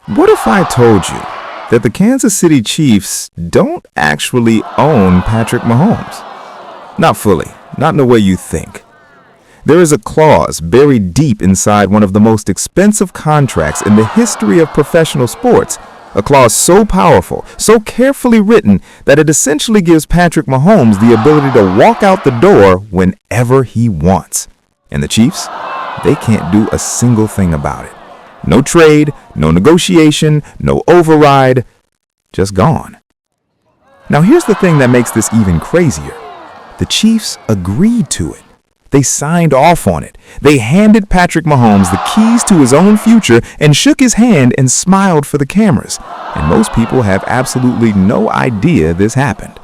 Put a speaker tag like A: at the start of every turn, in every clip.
A: What if I told you that the Kansas City Chiefs don't actually own Patrick Mahomes? Not fully, not in the way you think. There is a clause buried deep inside one of the most expensive contracts in the history of professional sports, a clause so powerful, so carefully written that it essentially gives Patrick Mahomes the ability to walk out the door whenever he wants. And the Chiefs, they can't do a single thing about it. No trade, no negotiation, no override, just gone. Now here's the thing that makes this even crazier. The Chiefs agreed to it. They signed off on it. They handed Patrick Mahomes the keys to his own future and shook his hand and smiled for the cameras. And most people have absolutely no idea this happened.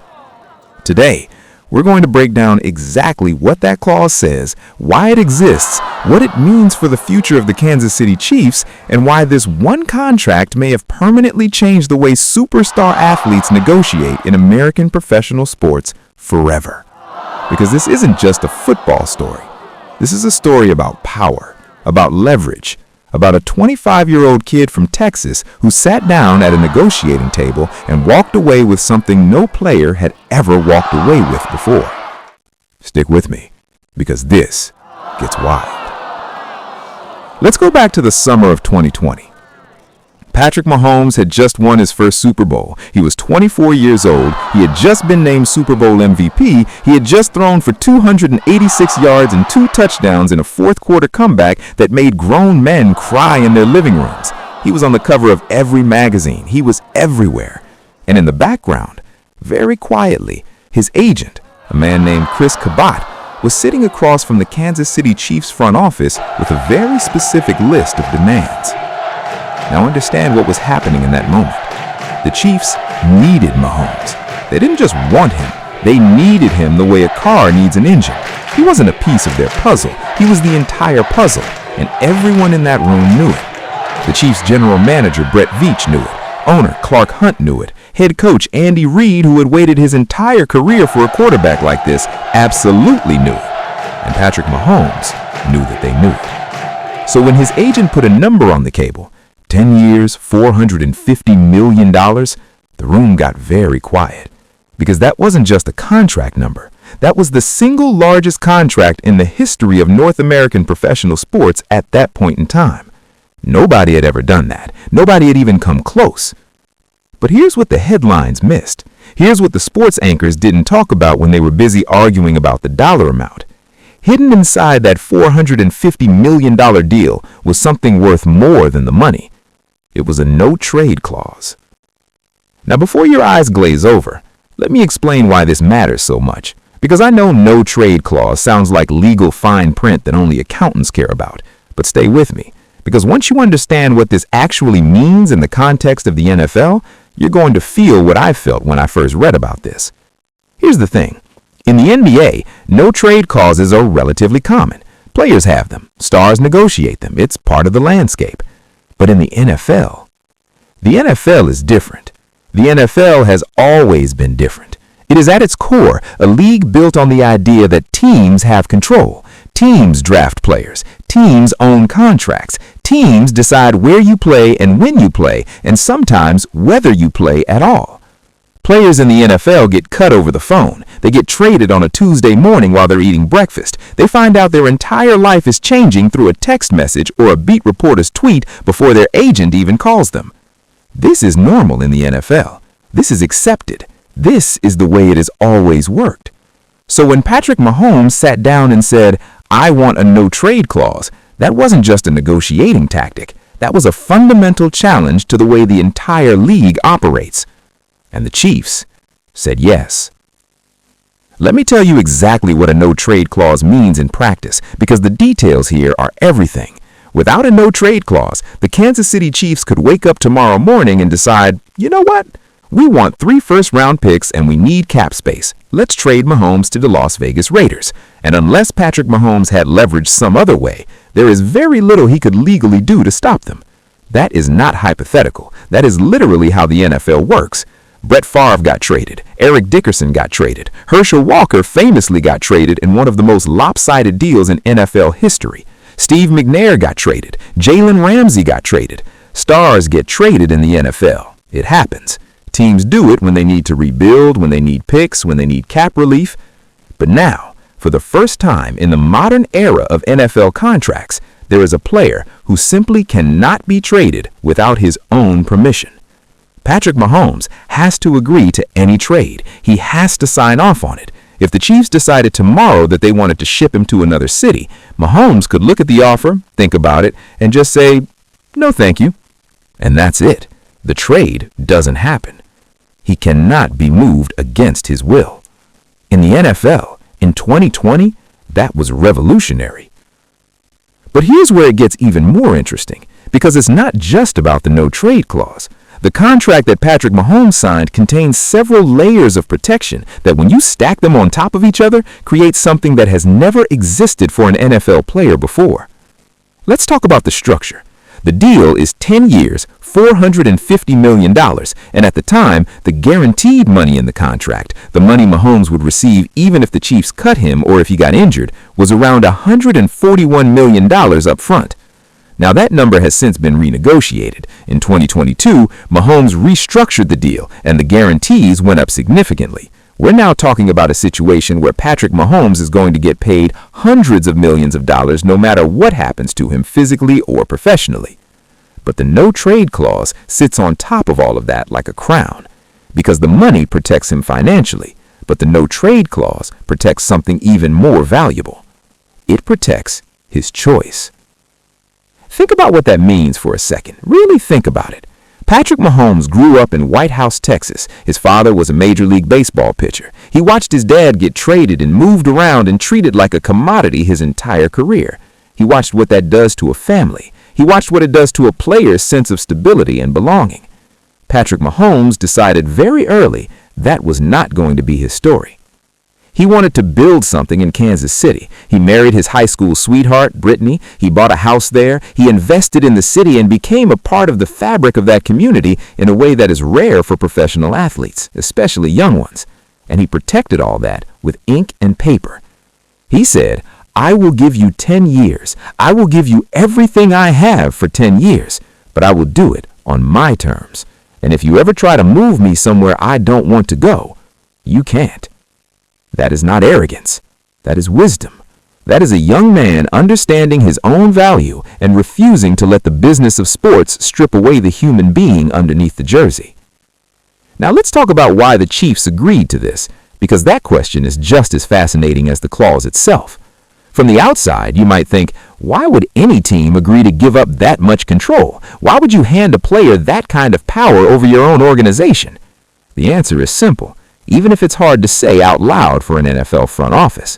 A: Today, we're going to break down exactly what that clause says, why it exists, what it means for the future of the Kansas City Chiefs, and why this one contract may have permanently changed the way superstar athletes negotiate in American professional sports forever. Because this isn't just a football story. This is a story about power, about leverage, about a 25-year-old kid from Texas who sat down at a negotiating table and walked away with something no player had ever walked away with before. Stick with me, because this gets wild. Let's go back to the summer of 2020. Patrick Mahomes had just won his first Super Bowl. He was 24 years old. He had just been named Super Bowl MVP. He had just thrown for 286 yards and 2 touchdowns in a fourth-quarter comeback that made grown men cry in their living rooms. He was on the cover of every magazine. He was everywhere. And in the background, very quietly, his agent, a man named Chris Cabot, was sitting across from the Kansas City Chiefs front office with a very specific list of demands. Now understand what was happening in that moment. The Chiefs needed Mahomes. They didn't just want him. They needed him the way a car needs an engine. He wasn't a piece of their puzzle. He was the entire puzzle, and everyone in that room knew it. The Chiefs' general manager, Brett Veach, knew it. Owner Clark Hunt knew it. Head coach Andy Reid, who had waited his entire career for a quarterback like this, absolutely knew it. And Patrick Mahomes knew that they knew it. So when his agent put a number on the cable, 10 years, $450 million, the room got very quiet. Because that wasn't just a contract number. That was the single largest contract in the history of North American professional sports at that point in time. Nobody had ever done that. Nobody had even come close. But here's what the headlines missed. Here's what the sports anchors didn't talk about when they were busy arguing about the dollar amount. Hidden inside that $450 million deal was something worth more than the money. It was a no-trade clause. Now, before your eyes glaze over, let me explain why this matters so much. Because I know no-trade clause sounds like legal fine print that only accountants care about. But stay with me, because once you understand what this actually means in the context of the NFL, you're going to feel what I felt when I first read about this. Here's the thing. In the NBA, no-trade clauses are relatively common. Players have them. Stars negotiate them. It's part of the landscape. But in the NFL is different. The NFL has always been different. It is at its core a league built on the idea that teams have control. Teams draft players. Teams own contracts. Teams decide where you play and when you play, and sometimes whether you play at all. Players in the NFL get cut over the phone. They get traded on a Tuesday morning while they're eating breakfast. They find out their entire life is changing through a text message or a beat reporter's tweet before their agent even calls them. This is normal in the NFL. This is accepted. This is the way it has always worked. So when Patrick Mahomes sat down and said, "I want a no-trade clause," that wasn't just a negotiating tactic. That was a fundamental challenge to the way the entire league operates. And the Chiefs said yes. Let me tell you exactly what a no-trade clause means in practice, because the details here are everything. Without a no-trade clause, the Kansas City Chiefs could wake up tomorrow morning and decide, you know what? We want 3 first-round picks and we need cap space. Let's trade Mahomes to the Las Vegas Raiders. And unless Patrick Mahomes had leverage some other way, there is very little he could legally do to stop them. That is not hypothetical. That is literally how the NFL works. Brett Favre got traded. Eric Dickerson got traded. Herschel Walker famously got traded in one of the most lopsided deals in NFL history. Steve McNair got traded. Jalen Ramsey got traded. Stars get traded in the NFL. It happens. Teams do it when they need to rebuild, when they need picks, when they need cap relief. But now, for the first time in the modern era of NFL contracts, there is a player who simply cannot be traded without his own permission. Patrick Mahomes has to agree to any trade. He has to sign off on it. If the Chiefs decided tomorrow that they wanted to ship him to another city, Mahomes could look at the offer, think about it, and just say, "No, thank you." And that's it. The trade doesn't happen. He cannot be moved against his will. In the NFL, in 2020, that was revolutionary. But here's where it gets even more interesting, because it's not just about the no-trade clause. The contract that Patrick Mahomes signed contains several layers of protection that, when you stack them on top of each other, create something that has never existed for an NFL player before. Let's talk about the structure. The deal is 10 years, $450 million, and at the time, the guaranteed money in the contract, the money Mahomes would receive even if the Chiefs cut him or if he got injured, was around $141 million up front. Now, that number has since been renegotiated. In 2022, Mahomes restructured the deal, and the guarantees went up significantly. We're now talking about a situation where Patrick Mahomes is going to get paid hundreds of millions of dollars no matter what happens to him physically or professionally. But the no-trade clause sits on top of all of that like a crown, because the money protects him financially, but the no-trade clause protects something even more valuable. It protects his choice. Think about what that means for a second. Really think about it. Patrick Mahomes grew up in White House, Texas. His father was a Major League Baseball pitcher. He watched his dad get traded and moved around and treated like a commodity his entire career. He watched what that does to a family. He watched what it does to a player's sense of stability and belonging. Patrick Mahomes decided very early that was not going to be his story. He wanted to build something in Kansas City. He married his high school sweetheart, Brittany. He bought a house there. He invested in the city and became a part of the fabric of that community in a way that is rare for professional athletes, especially young ones. And he protected all that with ink and paper. He said, "I will give you 10 years. I will give you everything I have for 10 years, but I will do it on my terms. And if you ever try to move me somewhere I don't want to go, you can't." That is not arrogance. That is wisdom. That is a young man understanding his own value and refusing to let the business of sports strip away the human being underneath the jersey. Now let's talk about why the Chiefs agreed to this, because that question is just as fascinating as the clause itself. From the outside, you might think, why would any team agree to give up that much control? Why would you hand a player that kind of power over your own organization? The answer is simple, even if it's hard to say out loud for an NFL front office.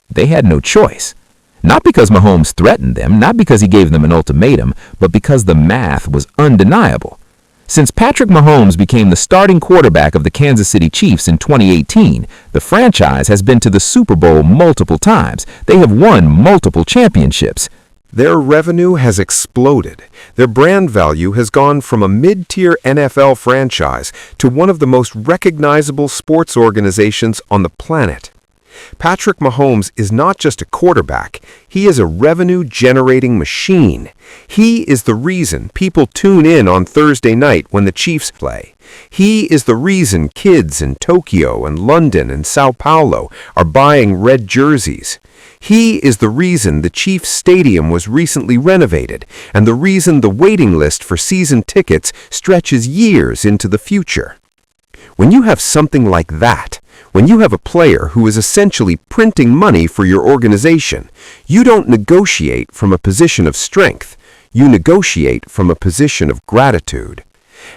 A: They had no choice. Not because Mahomes threatened them, not because he gave them an ultimatum, but because the math was undeniable. Since Patrick Mahomes became the starting quarterback of the Kansas City Chiefs in 2018, the franchise has been to the Super Bowl multiple times. They have won multiple championships.
B: Their revenue has exploded. Their brand value has gone from a mid-tier NFL franchise to one of the most recognizable sports organizations on the planet. Patrick Mahomes is not just a quarterback, he is a revenue-generating machine. He is the reason people tune in on Thursday night when the Chiefs play. He is the reason kids in Tokyo and London and Sao Paulo are buying red jerseys. He is the reason the Chiefs Stadium was recently renovated and the reason the waiting list for season tickets stretches years into the future. When you have something like that, when you have a player who is essentially printing money for your organization, you don't negotiate from a position of strength. You negotiate from a position of gratitude.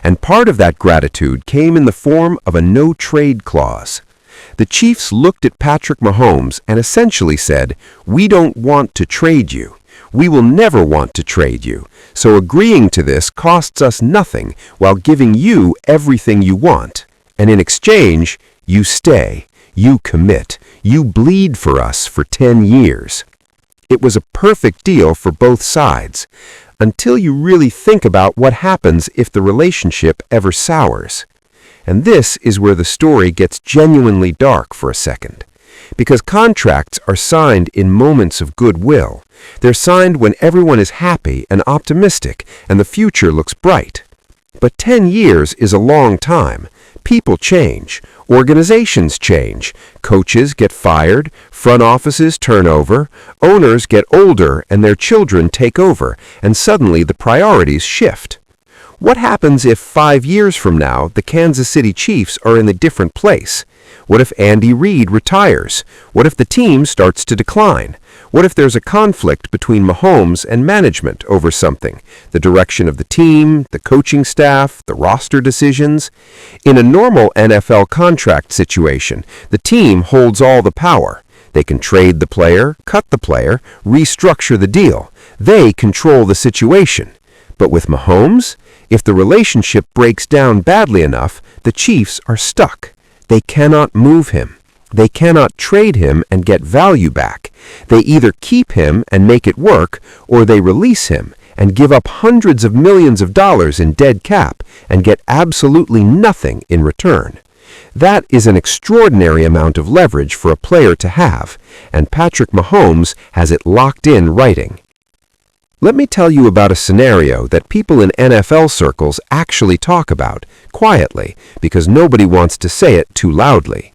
B: And part of that gratitude came in the form of a no-trade clause. The Chiefs looked at Patrick Mahomes and essentially said, "We don't want to trade you. We will never want to trade you. So agreeing to this costs us nothing while giving you everything you want. And in exchange, you stay, you commit, you bleed for us for 10 years. It was a perfect deal for both sides, until you really think about what happens if the relationship ever sours. And this is where the story gets genuinely dark for a second. Because contracts are signed in moments of goodwill. They're signed when everyone is happy and optimistic and the future looks bright. But 10 years is a long time. People change. Organizations change. Coaches get fired. Front offices turn over. Owners get older and their children take over. And suddenly the priorities shift. What happens if 5 years from now the Kansas City Chiefs are in a different place? What if Andy Reid retires? What if the team starts to decline? What if there's a conflict between Mahomes and management over something? The direction of the team, the coaching staff, the roster decisions? In a normal NFL contract situation, the team holds all the power. They can trade the player, cut the player, restructure the deal. They control the situation. But with Mahomes, if the relationship breaks down badly enough, the Chiefs are stuck. They cannot move him. They cannot trade him and get value back. They either keep him and make it work, or they release him and give up hundreds of millions of dollars in dead cap and get absolutely nothing in return. That is an extraordinary amount of leverage for a player to have, and Patrick Mahomes has it locked in writing. Let me tell you about a scenario that people in NFL circles actually talk about, quietly, because nobody wants to say it too loudly.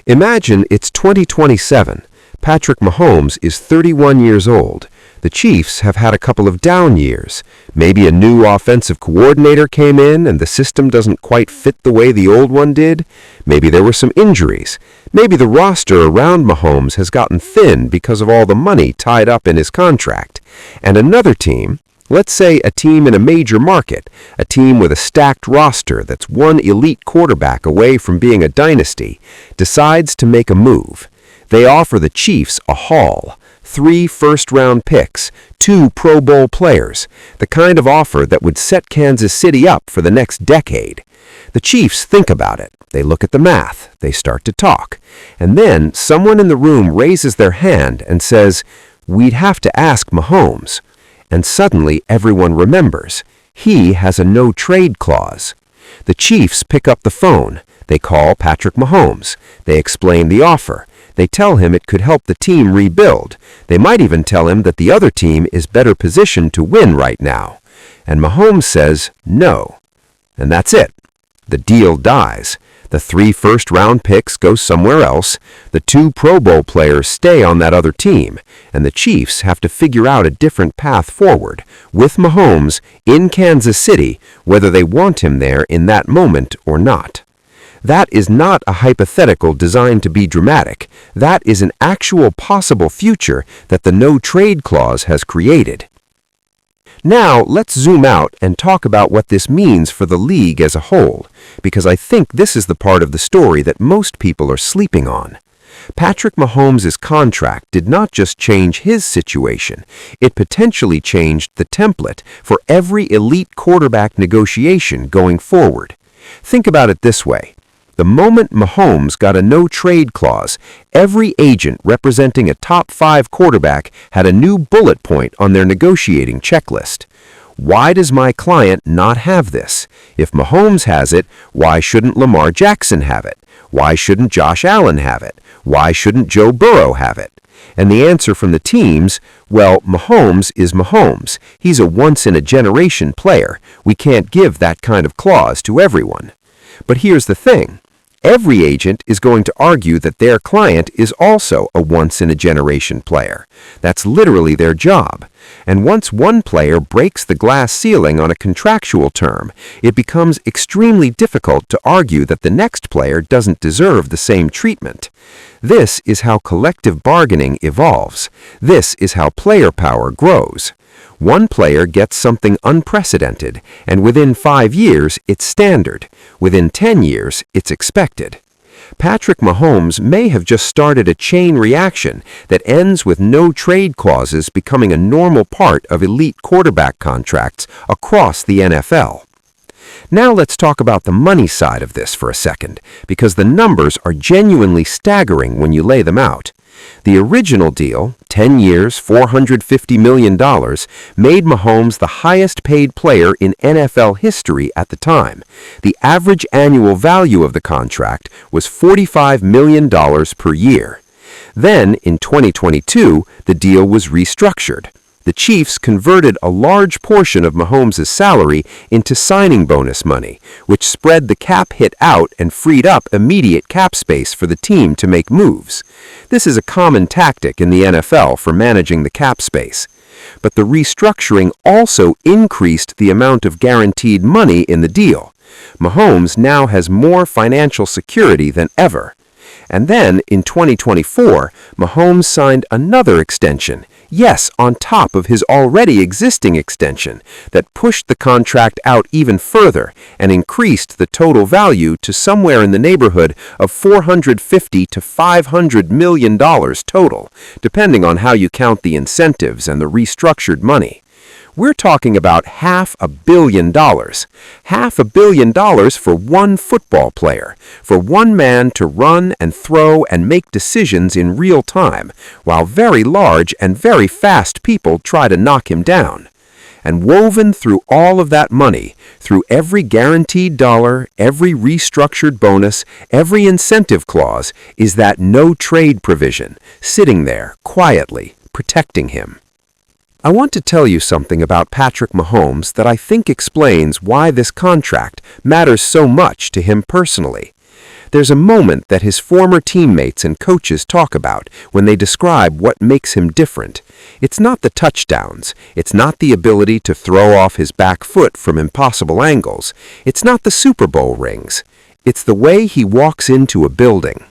B: Imagine it's 2027. Patrick Mahomes is 31 years old. The Chiefs have had a couple of down years. Maybe a new offensive coordinator came in and the system doesn't quite fit the way the old one did. Maybe there were some injuries. Maybe the roster around Mahomes has gotten thin because of all the money tied up in his contract. And another team, let's say a team in a major market, a team with a stacked roster that's one elite quarterback away from being a dynasty, decides to make a move. They offer the Chiefs a haul. 3 first-round picks, 2 Pro Bowl players, the kind of offer that would set Kansas City up for the next decade. The Chiefs think about it. They look at the math. They start to talk. And then someone in the room raises their hand and says, "We'd have to ask Mahomes." And suddenly everyone remembers. He has a no-trade clause. The Chiefs pick up the phone. They call Patrick Mahomes. They explain the offer. They tell him it could help the team rebuild. They might even tell him that the other team is better positioned to win right now. And Mahomes says no. And that's it. The deal dies. The 3 first-round picks go somewhere else. The 2 Pro Bowl players stay on that other team. And the Chiefs have to figure out a different path forward, with Mahomes in Kansas City, whether they want him there in that moment or not. That is not a hypothetical designed to be dramatic. That is an actual possible future that the no-trade clause has created. Now, let's zoom out and talk about what this means for the league as a whole, because I think this is the part of the story that most people are sleeping on. Patrick Mahomes' contract did not just change his situation, it potentially changed the template for every elite quarterback negotiation going forward. Think about it this way. The moment Mahomes got a no-trade clause, every agent representing a top 5 quarterback had a new bullet point on their negotiating checklist. Why does my client not have this? If Mahomes has it, why shouldn't Lamar Jackson have it? Why shouldn't Josh Allen have it? Why shouldn't Joe Burrow have it? And the answer from the teams, well, Mahomes is Mahomes. He's a once-in-a-generation player. We can't give that kind of clause to everyone. But here's the thing. Every agent is going to argue that their client is also a once-in-a-generation player. That's literally their job. And once one player breaks the glass ceiling on a contractual term, it becomes extremely difficult to argue that the next player doesn't deserve the same treatment. This is how collective bargaining evolves. This is how player power grows. One player gets something unprecedented, and within 5 years, it's standard. Within 10 years, it's expected. Patrick Mahomes may have just started a chain reaction that ends with no trade clauses becoming a normal part of elite quarterback contracts across the NFL. Now let's talk about the money side of this for a second, because the numbers are genuinely staggering when you lay them out. The original deal, 10 years, $450 million, made Mahomes the highest-paid player in NFL history at the time. The average annual value of the contract was $45 million per year. Then, in 2022, the deal was restructured. The Chiefs converted a large portion of Mahomes' salary into signing bonus money, which spread the cap hit out and freed up immediate cap space for the team to make moves. This is a common tactic in the NFL for managing the cap space. But the restructuring also increased the amount of guaranteed money in the deal. Mahomes now has more financial security than ever. And then, in 2024, Mahomes signed another extension, yes, on top of his already existing extension, that pushed the contract out even further and increased the total value to somewhere in the neighborhood of $450 to $500 million total, depending on how you count the incentives and the restructured money. We're talking about $500 million. $500 million for one football player, for one man to run and throw and make decisions in real time, while very large and very fast people try to knock him down. And woven through all of that money, through every guaranteed dollar, every restructured bonus, every incentive clause, is that no-trade provision, sitting there quietly, protecting him. I want to tell you something about Patrick Mahomes that I think explains why this contract matters so much to him personally. There's a moment that his former teammates and coaches talk about when they describe what makes him different. It's not the touchdowns. It's not the ability to throw off his back foot from impossible angles. It's not the Super Bowl rings. It's the way he walks into a building.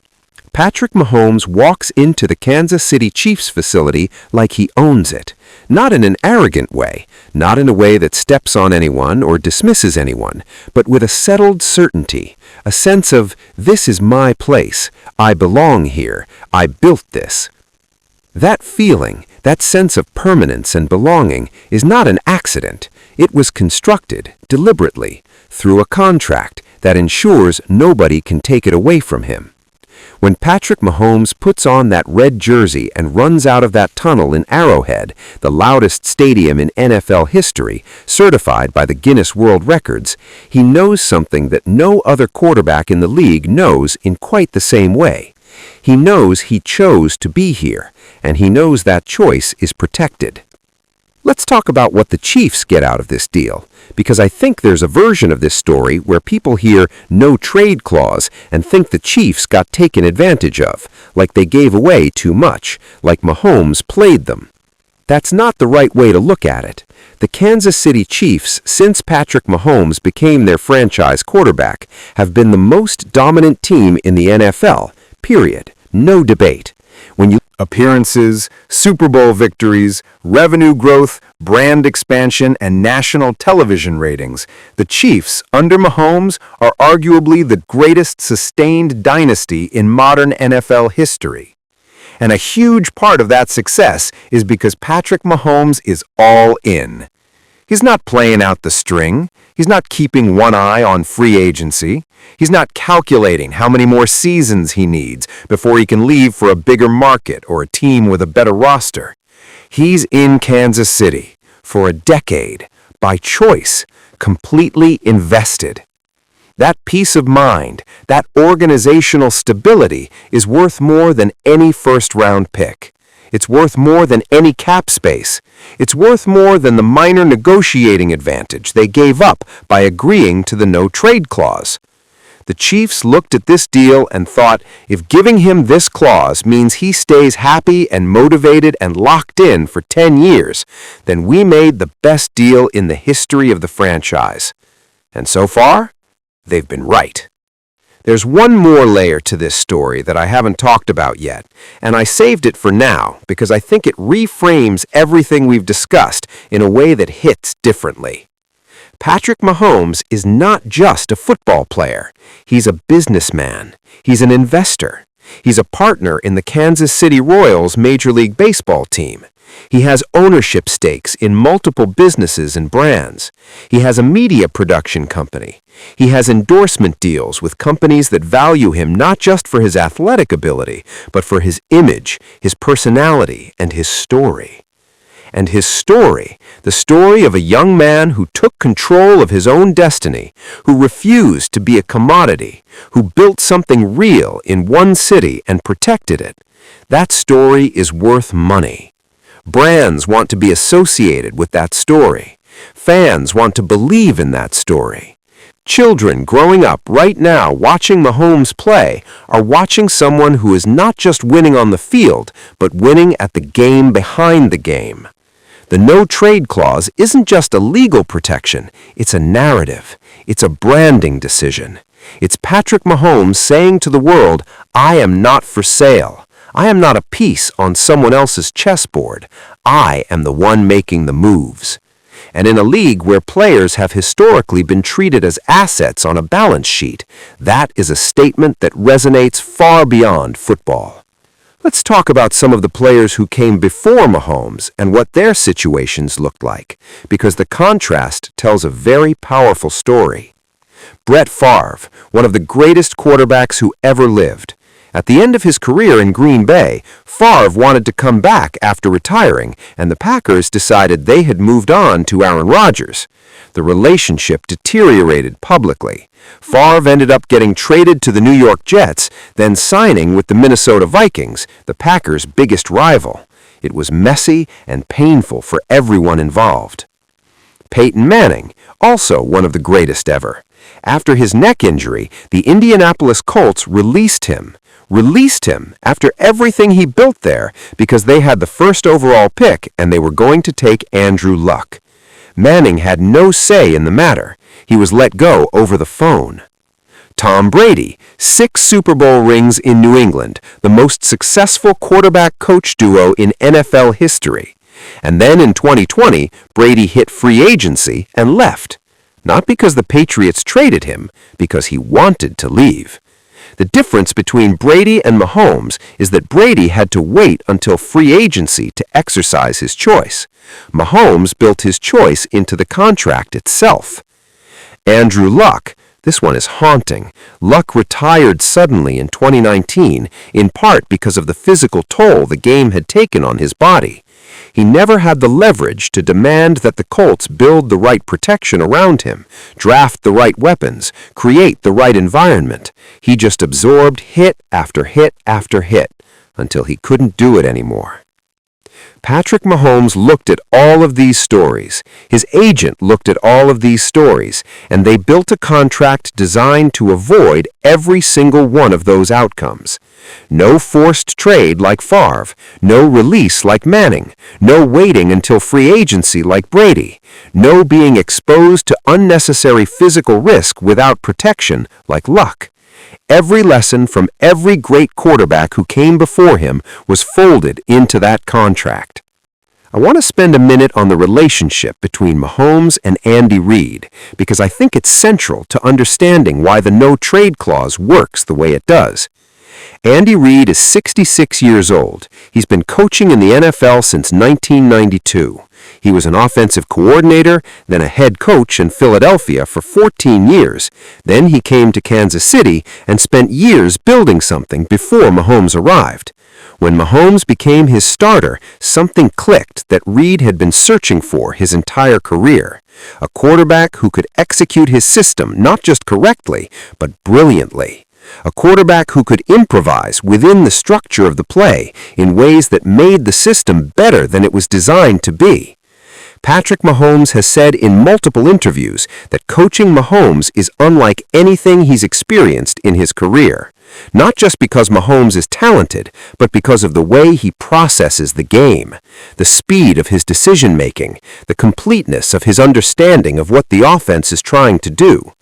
B: Patrick Mahomes walks into the Kansas City Chiefs facility like he owns it. Not in an arrogant way, not in a way that steps on anyone or dismisses anyone, but with a settled certainty, a sense of, this is my place, I belong here, I built this. That feeling, that sense of permanence and belonging, is not an accident. It was constructed, deliberately, through a contract that ensures nobody can take it away from him. When Patrick Mahomes puts on that red jersey and runs out of that tunnel in Arrowhead, the loudest stadium in NFL history, certified by the Guinness World Records, he knows something that no other quarterback in the league knows in quite the same way. He knows he chose to be here, and he knows that choice is protected. Let's talk about what the Chiefs get out of this deal, because I think there's a version of this story where people hear no trade clause and think the Chiefs got taken advantage of, like they gave away too much, like Mahomes played them. That's not the right way to look at it. The Kansas City Chiefs, since Patrick Mahomes became their franchise quarterback, have been the most dominant team in the NFL, period. No debate. When you appearances, Super Bowl victories, revenue growth, brand expansion, and national television ratings, the Chiefs, under Mahomes, are arguably the greatest sustained dynasty in modern NFL history. And a huge part of that success is because Patrick Mahomes is all in. He's not playing out the string. He's not keeping one eye on free agency. He's not calculating how many more seasons he needs before he can leave for a bigger market or a team with a better roster. He's in Kansas City for a decade, by choice, completely invested. That peace of mind, that organizational stability is worth more than any first-round pick. It's worth more than any cap space. It's worth more than the minor negotiating advantage they gave up by agreeing to the no-trade clause. The Chiefs looked at this deal and thought, if giving him this clause means he stays happy and motivated and locked in for 10 years, then we made the best deal in the history of the franchise. And so far, they've been right. There's one more layer to this story that I haven't talked about yet, and I saved it for now because I think it reframes everything we've discussed in a way that hits differently. Patrick Mahomes is not just a football player. He's a businessman. He's an investor. He's a partner in the Kansas City Royals Major League Baseball team. He has ownership stakes in multiple businesses and brands. He has a media production company. He has endorsement deals with companies that value him not just for his athletic ability, but for his image, his personality, and his story. and his story, the story of a young man who took control of his own destiny, who refused to be a commodity, who built something real in one city and protected it. That story is worth money. Brands want to be associated with that story. Fans want to believe in that story. Children growing up right now watching Mahomes play are watching someone who is not just winning on the field, but winning at the game behind the game. The no-trade clause isn't just a legal protection, it's a narrative. It's a branding decision. It's Patrick Mahomes saying to the world, I am not for sale. I am not a piece on someone else's chessboard. I am the one making the moves. And in a league where players have historically been treated as assets on a balance sheet, that is a statement that resonates far beyond football. Let's talk about some of the players who came before Mahomes and what their situations looked like, because the contrast tells a very powerful story. Brett Favre, one of the greatest quarterbacks who ever lived. At the end of his career in Green Bay, Favre wanted to come back after retiring, and the Packers decided they had moved on to Aaron Rodgers. The relationship deteriorated publicly. Favre ended up getting traded to the New York Jets, then signing with the Minnesota Vikings, the Packers' biggest rival. It was messy and painful for everyone involved. Peyton Manning, also one of the greatest ever. After his neck injury, the Indianapolis Colts released him after everything he built there because they had the first overall pick and they were going to take Andrew Luck. Manning had no say in the matter. He was let go over the phone. Tom Brady, 6 Super Bowl rings in New England, the most successful quarterback-coach duo in NFL history. And then in 2020, Brady hit free agency and left. Not because the Patriots traded him, because he wanted to leave. The difference between Brady and Mahomes is that Brady had to wait until free agency to exercise his choice. Mahomes built his choice into the contract itself. Andrew Luck, this one is haunting. Luck retired suddenly in 2019, in part because of the physical toll the game had taken on his body. He never had the leverage to demand that the Colts build the right protection around him, draft the right weapons, create the right environment. He just absorbed hit after hit after hit until he couldn't do it anymore. Patrick Mahomes looked at all of these stories. His agent looked at all of these stories, and they built a contract designed to avoid every single one of those outcomes. No forced trade like Favre, no release like Manning, no waiting until free agency like Brady, no being exposed to unnecessary physical risk without protection like Luck. Every lesson from every great quarterback who came before him was folded into that contract. I want to spend a minute on the relationship between Mahomes and Andy Reid because I think it's central to understanding why the no-trade clause works the way it does. Andy Reid is 66 years old. He's been coaching in the NFL since 1992. He was an offensive coordinator, then a head coach in Philadelphia for 14 years. Then he came to Kansas City and spent years building something before Mahomes arrived. When Mahomes became his starter, something clicked that Reid had been searching for his entire career. A quarterback who could execute his system not just correctly, but brilliantly. A quarterback who could improvise within the structure of the play in ways that made the system better than it was designed to be. Patrick Mahomes has said in multiple interviews that coaching Mahomes is unlike anything he's experienced in his career. Not just because Mahomes is talented, but because of the way he processes the game, the speed of his decision-making, the completeness of his understanding of what the offense is trying to do.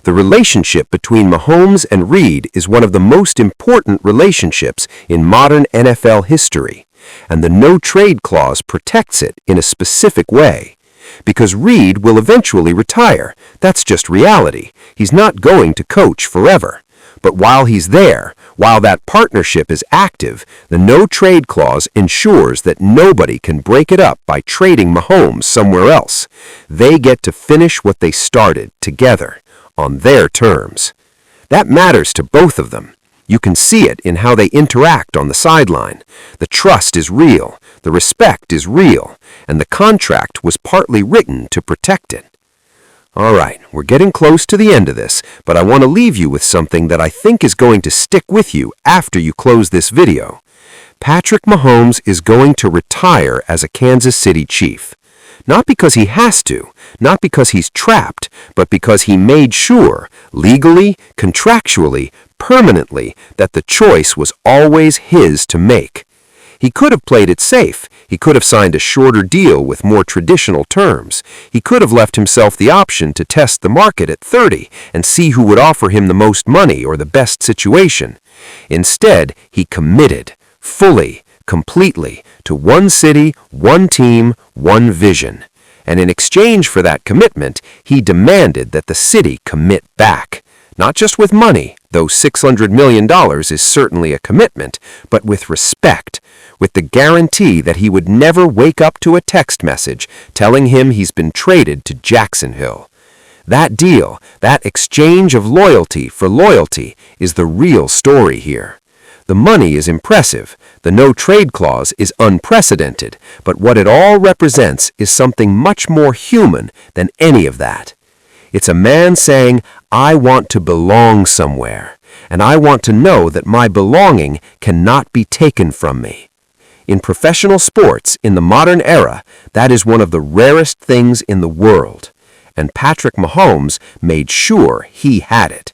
B: The relationship between Mahomes and Reid is one of the most important relationships in modern NFL history, and the no-trade clause protects it in a specific way. Because Reid will eventually retire. That's just reality. He's not going to coach forever. But while he's there, while that partnership is active, the no-trade clause ensures that nobody can break it up by trading Mahomes somewhere else. They get to finish what they started together, on their terms. That matters to both of them. You can see it in how they interact on the sideline. The trust is real, the respect is real, and the contract was partly written to protect it. All right, we're getting close to the end of this, but I want to leave you with something that I think is going to stick with you after you close this video. Patrick Mahomes is going to retire as a Kansas City Chief. Not because he has to, not because he's trapped, but because he made sure, legally, contractually, permanently, that the choice was always his to make. He could have played it safe. He could have signed a shorter deal with more traditional terms. He could have left himself the option to test the market at 30 and see who would offer him the most money or the best situation. Instead, he committed, fully, completely, to one city, one team, one vision. And in exchange for that commitment, he demanded that the city commit back. Not just with money, though $600 million is certainly a commitment, but with respect, with the guarantee that he would never wake up to a text message telling him he's been traded to Jacksonville. That deal, that exchange of loyalty for loyalty, is the real story here. The money is impressive, the no-trade clause is unprecedented, but what it all represents is something much more human than any of that. It's a man saying, I want to belong somewhere, and I want to know that my belonging cannot be taken from me. In professional sports, in the modern era, that is one of the rarest things in the world, and Patrick Mahomes made sure he had it.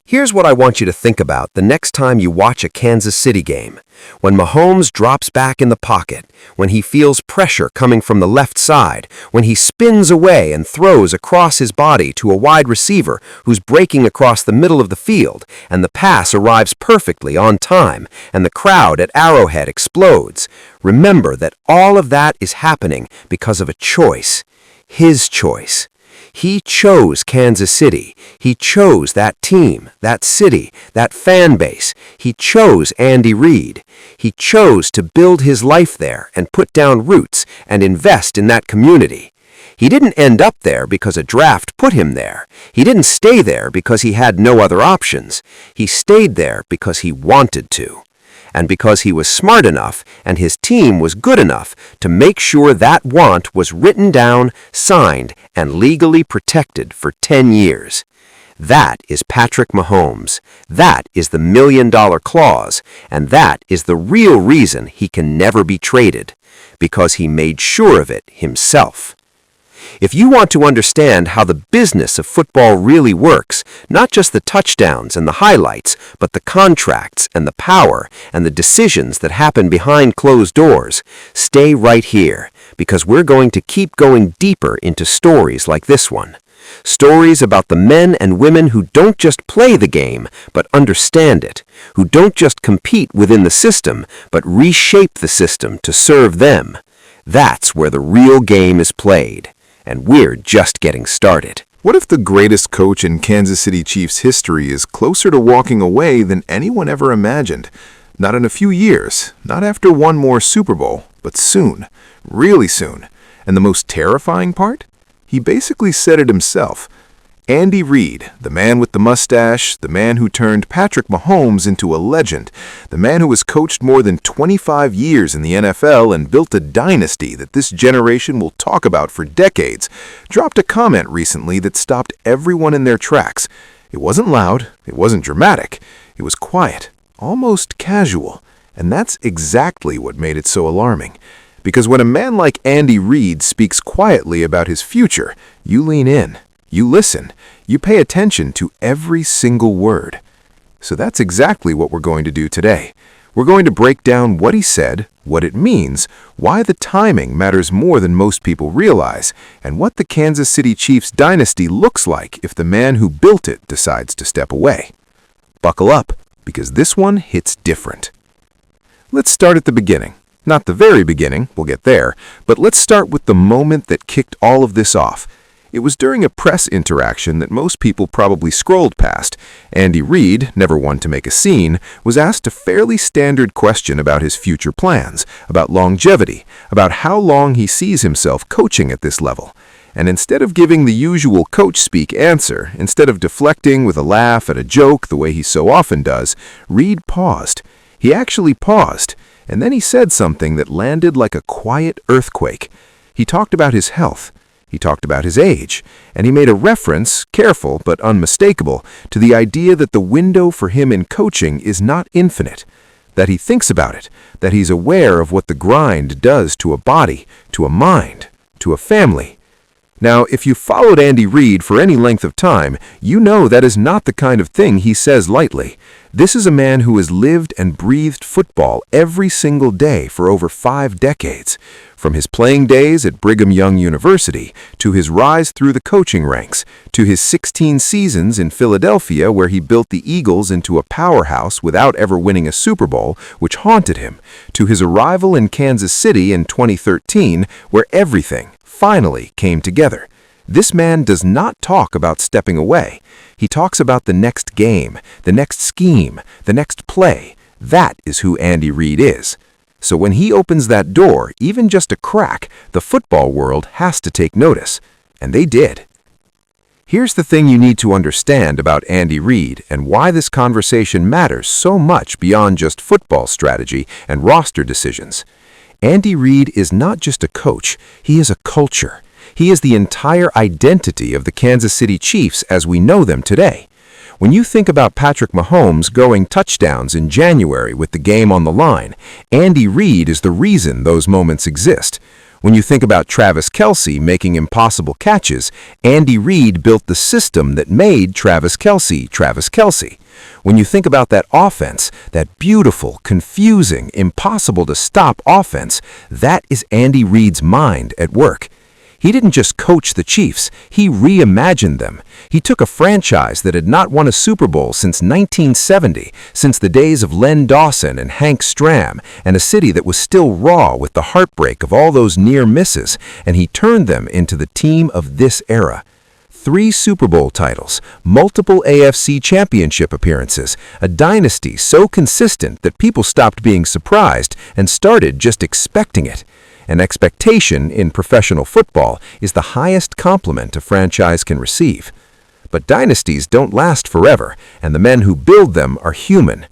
B: Here's what I want you to think about the next time you watch a Kansas City game. When Mahomes drops back in the pocket, when he feels pressure coming from the left side, when he spins away and throws across his body to a wide receiver who's breaking across the middle of the field, and the pass arrives perfectly on time, and the crowd at Arrowhead explodes, remember that all of that is happening because of a choice. His choice. He chose Kansas City. He chose that team, that city, that fan base. He chose Andy Reid. He chose to build his life there and put down roots and invest in that community. He didn't end up there because a draft put him there. He didn't stay there because he had no other options. He stayed there because he wanted to. And because he was smart enough and his team was good enough to make sure that want was written down, signed, and legally protected for 10 years. That is Patrick Mahomes. That is the $1 million clause, and that is the real reason he can never be traded, because he made sure of it himself. If you want to understand how the business of football really works, not just the touchdowns and the highlights, but the contracts and the power and the decisions that happen behind closed doors, stay right here, because we're going to keep going deeper into stories like this one. Stories about the men and women who don't just play the game, but understand it, who don't just compete within the system, but reshape the system to serve them. That's where the real game is played. And we're just getting started.
A: What if the greatest coach in Kansas City Chiefs history is closer to walking away than anyone ever imagined? Not in a few years, not after one more Super Bowl, but soon, really soon. And the most terrifying part? He basically said it himself. Andy Reid, the man with the mustache, the man who turned Patrick Mahomes into a legend, the man who has coached more than 25 years in the NFL and built a dynasty that this generation will talk about for decades, dropped a comment recently that stopped everyone in their tracks. It wasn't loud, it wasn't dramatic, it was quiet, almost casual, and that's exactly what made it so alarming. Because when a man like Andy Reid speaks quietly about his future, you lean in. You listen. You pay attention to every single word. So that's exactly what we're going to do today. We're going to break down what he said, what it means, why the timing matters more than most people realize, and what the Kansas City Chiefs dynasty looks like if the man who built it decides to step away. Buckle up, because this one hits different. Let's start at the beginning. Not the very beginning, we'll get there, but let's start with the moment that kicked all of this off. It was during a press interaction that most people probably scrolled past. Andy Reid, never one to make a scene, was asked a fairly standard question about his future plans, about longevity, about how long he sees himself coaching at this level.
B: And instead of giving the usual coach-speak answer, instead of deflecting with a laugh at a joke the way he so often does, Reid paused. He actually paused, and then he said something that landed like a quiet earthquake. He talked about his health. He talked about his age, and he made a reference, careful but unmistakable, to the idea that the window for him in coaching is not infinite, that he thinks about it, that he's aware of what the grind does to a body, to a mind, to a family. Now, if you followed Andy Reid for any length of time, you know that is not the kind of thing he says lightly. This is a man who has lived and breathed football every single day for over 5 decades. From his playing days at Brigham Young University, to his rise through the coaching ranks, to his 16 seasons in Philadelphia where he built the Eagles into a powerhouse without ever winning a Super Bowl, which haunted him, to his arrival in Kansas City in 2013 where everything finally came together. This man does not talk about stepping away. He talks about the next game, the next scheme, the next play. That is who Andy Reid is. So when he opens that door, even just a crack, the football world has to take notice. And they did. Here's the thing you need to understand about Andy Reid and why this conversation matters so much beyond just football strategy and roster decisions. Andy Reid is not just a coach, he is a culture. He is the entire identity of the Kansas City Chiefs as we know them today. When you think about Patrick Mahomes going touchdowns in January with the game on the line, Andy Reid is the reason those moments exist. When you think about Travis Kelce making impossible catches, Andy Reid built the system that made Travis Kelce. When you think about that offense, that beautiful, confusing, impossible-to-stop offense, that is Andy Reid's mind at work. He didn't just coach the Chiefs, he reimagined them. He took a franchise that had not won a Super Bowl since 1970, since the days of Len Dawson and Hank Stram, and a city that was still raw with the heartbreak of all those near misses, and he turned them into the team of this era. 3 Super Bowl titles, multiple AFC championship appearances, a dynasty so consistent that people stopped being surprised and started just expecting it. An expectation in professional football is the highest compliment a franchise can receive. But dynasties don't last forever, and the men who build them are human.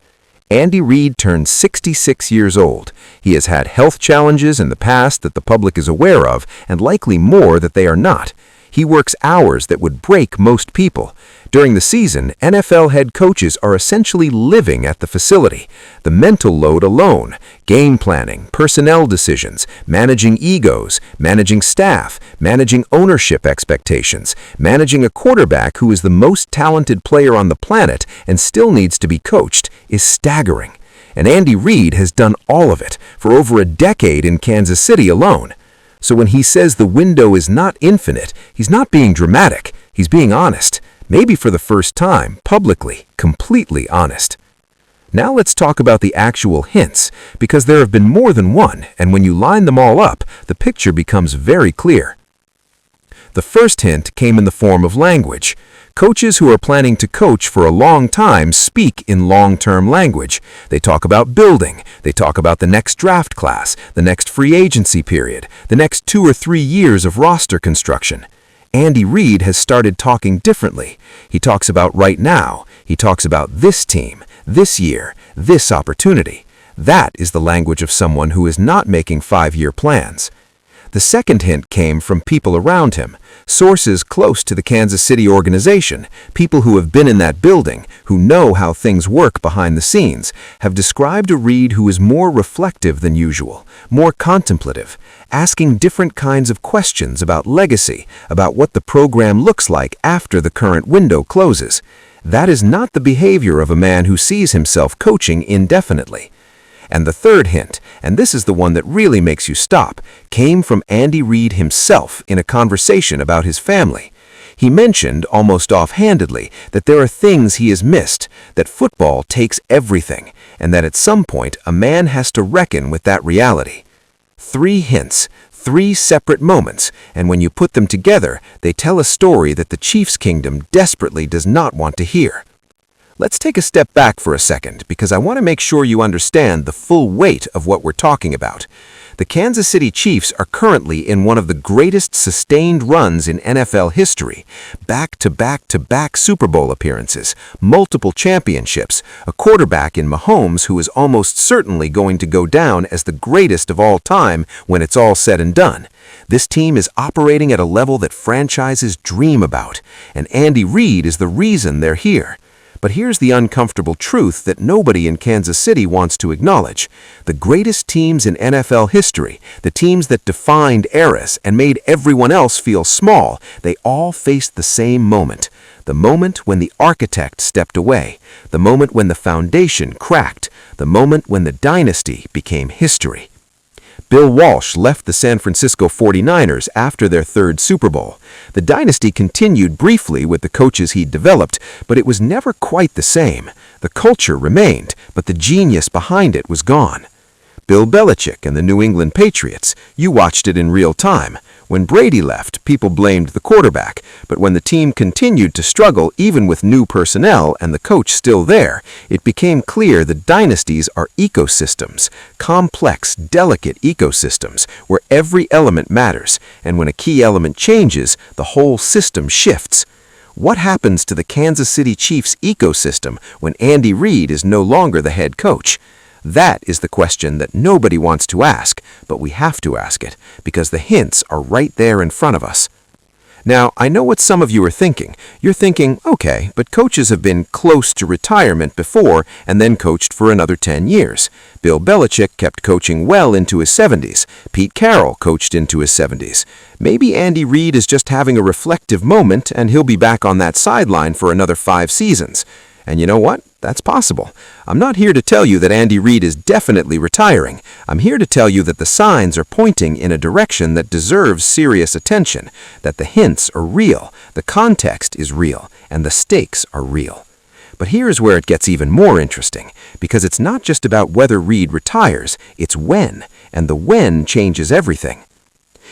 B: Andy Reid turned 66 years old. He has had health challenges in the past that the public is aware of, and likely more that they are not. He works hours that would break most people. During the season, NFL head coaches are essentially living at the facility. The mental load alone, game planning, personnel decisions, managing egos, managing staff, managing ownership expectations, managing a quarterback who is the most talented player on the planet and still needs to be coached, is staggering. And Andy Reid has done all of it for over a decade in Kansas City alone. So when he says the window is not infinite, he's not being dramatic, he's being honest. Maybe for the first time, publicly, completely honest. Now let's talk about the actual hints, because there have been more than one, and when you line them all up, the picture becomes very clear. The first hint came in the form of language. Coaches who are planning to coach for a long time speak in long-term language. They talk about building. They talk about the next draft class, the next free agency period, the next 2 or 3 years of roster construction. Andy Reid has started talking differently. He talks about right now. He talks about this team, this year, this opportunity. That is the language of someone who is not making 5-year plans. The second hint came from people around him, sources close to the Kansas City organization, people who have been in that building, who know how things work behind the scenes, have described a Reid who is more reflective than usual, more contemplative, asking different kinds of questions about legacy, about what the program looks like after the current window closes. That is not the behavior of a man who sees himself coaching indefinitely. And the third hint, and this is the one that really makes you stop, came from Andy Reid himself in a conversation about his family. He mentioned, almost offhandedly, that there are things he has missed, that football takes everything, and that at some point a man has to reckon with that reality. 3 hints, 3 separate moments, and when you put them together, they tell a story that the Chiefs' kingdom desperately does not want to hear. Let's take a step back for a second, because I want to make sure you understand the full weight of what we're talking about. The Kansas City Chiefs are currently in one of the greatest sustained runs in NFL history. Back-to-back-to-back Super Bowl appearances, multiple championships, a quarterback in Mahomes who is almost certainly going to go down as the greatest of all time when it's all said and done. This team is operating at a level that franchises dream about, and Andy Reid is the reason they're here. But here's the uncomfortable truth that nobody in Kansas City wants to acknowledge. The greatest teams in NFL history, the teams that defined eras and made everyone else feel small, they all faced the same moment. The moment when the architect stepped away, the moment when the foundation cracked, the moment when the dynasty became history. Bill Walsh left the San Francisco 49ers after their third Super Bowl. The dynasty continued briefly with the coaches he'd developed, but it was never quite the same. The culture remained, but the genius behind it was gone. Bill Belichick and the New England Patriots, you watched it in real time. When Brady left, people blamed the quarterback, but when the team continued to struggle even with new personnel and the coach still there, it became clear that dynasties are ecosystems, complex, delicate ecosystems, where every element matters, and when a key element changes, the whole system shifts. What happens to the Kansas City Chiefs ecosystem when Andy Reid is no longer the head coach? That is the question that nobody wants to ask, but we have to ask it, because the hints are right there in front of us. Now, I know what some of you are thinking. You're thinking, okay, but coaches have been close to retirement before and then coached for another 10 years. Bill Belichick kept coaching well into his 70s. Pete Carroll coached into his 70s. Maybe Andy Reid is just having a reflective moment and he'll be back on that sideline for another 5 seasons. And you know what? That's possible. I'm not here to tell you that Andy Reid is definitely retiring. I'm here to tell you that the signs are pointing in a direction that deserves serious attention, that the hints are real, the context is real, and the stakes are real. But here's where it gets even more interesting, because it's not just about whether Reid retires, it's when, and the when changes everything.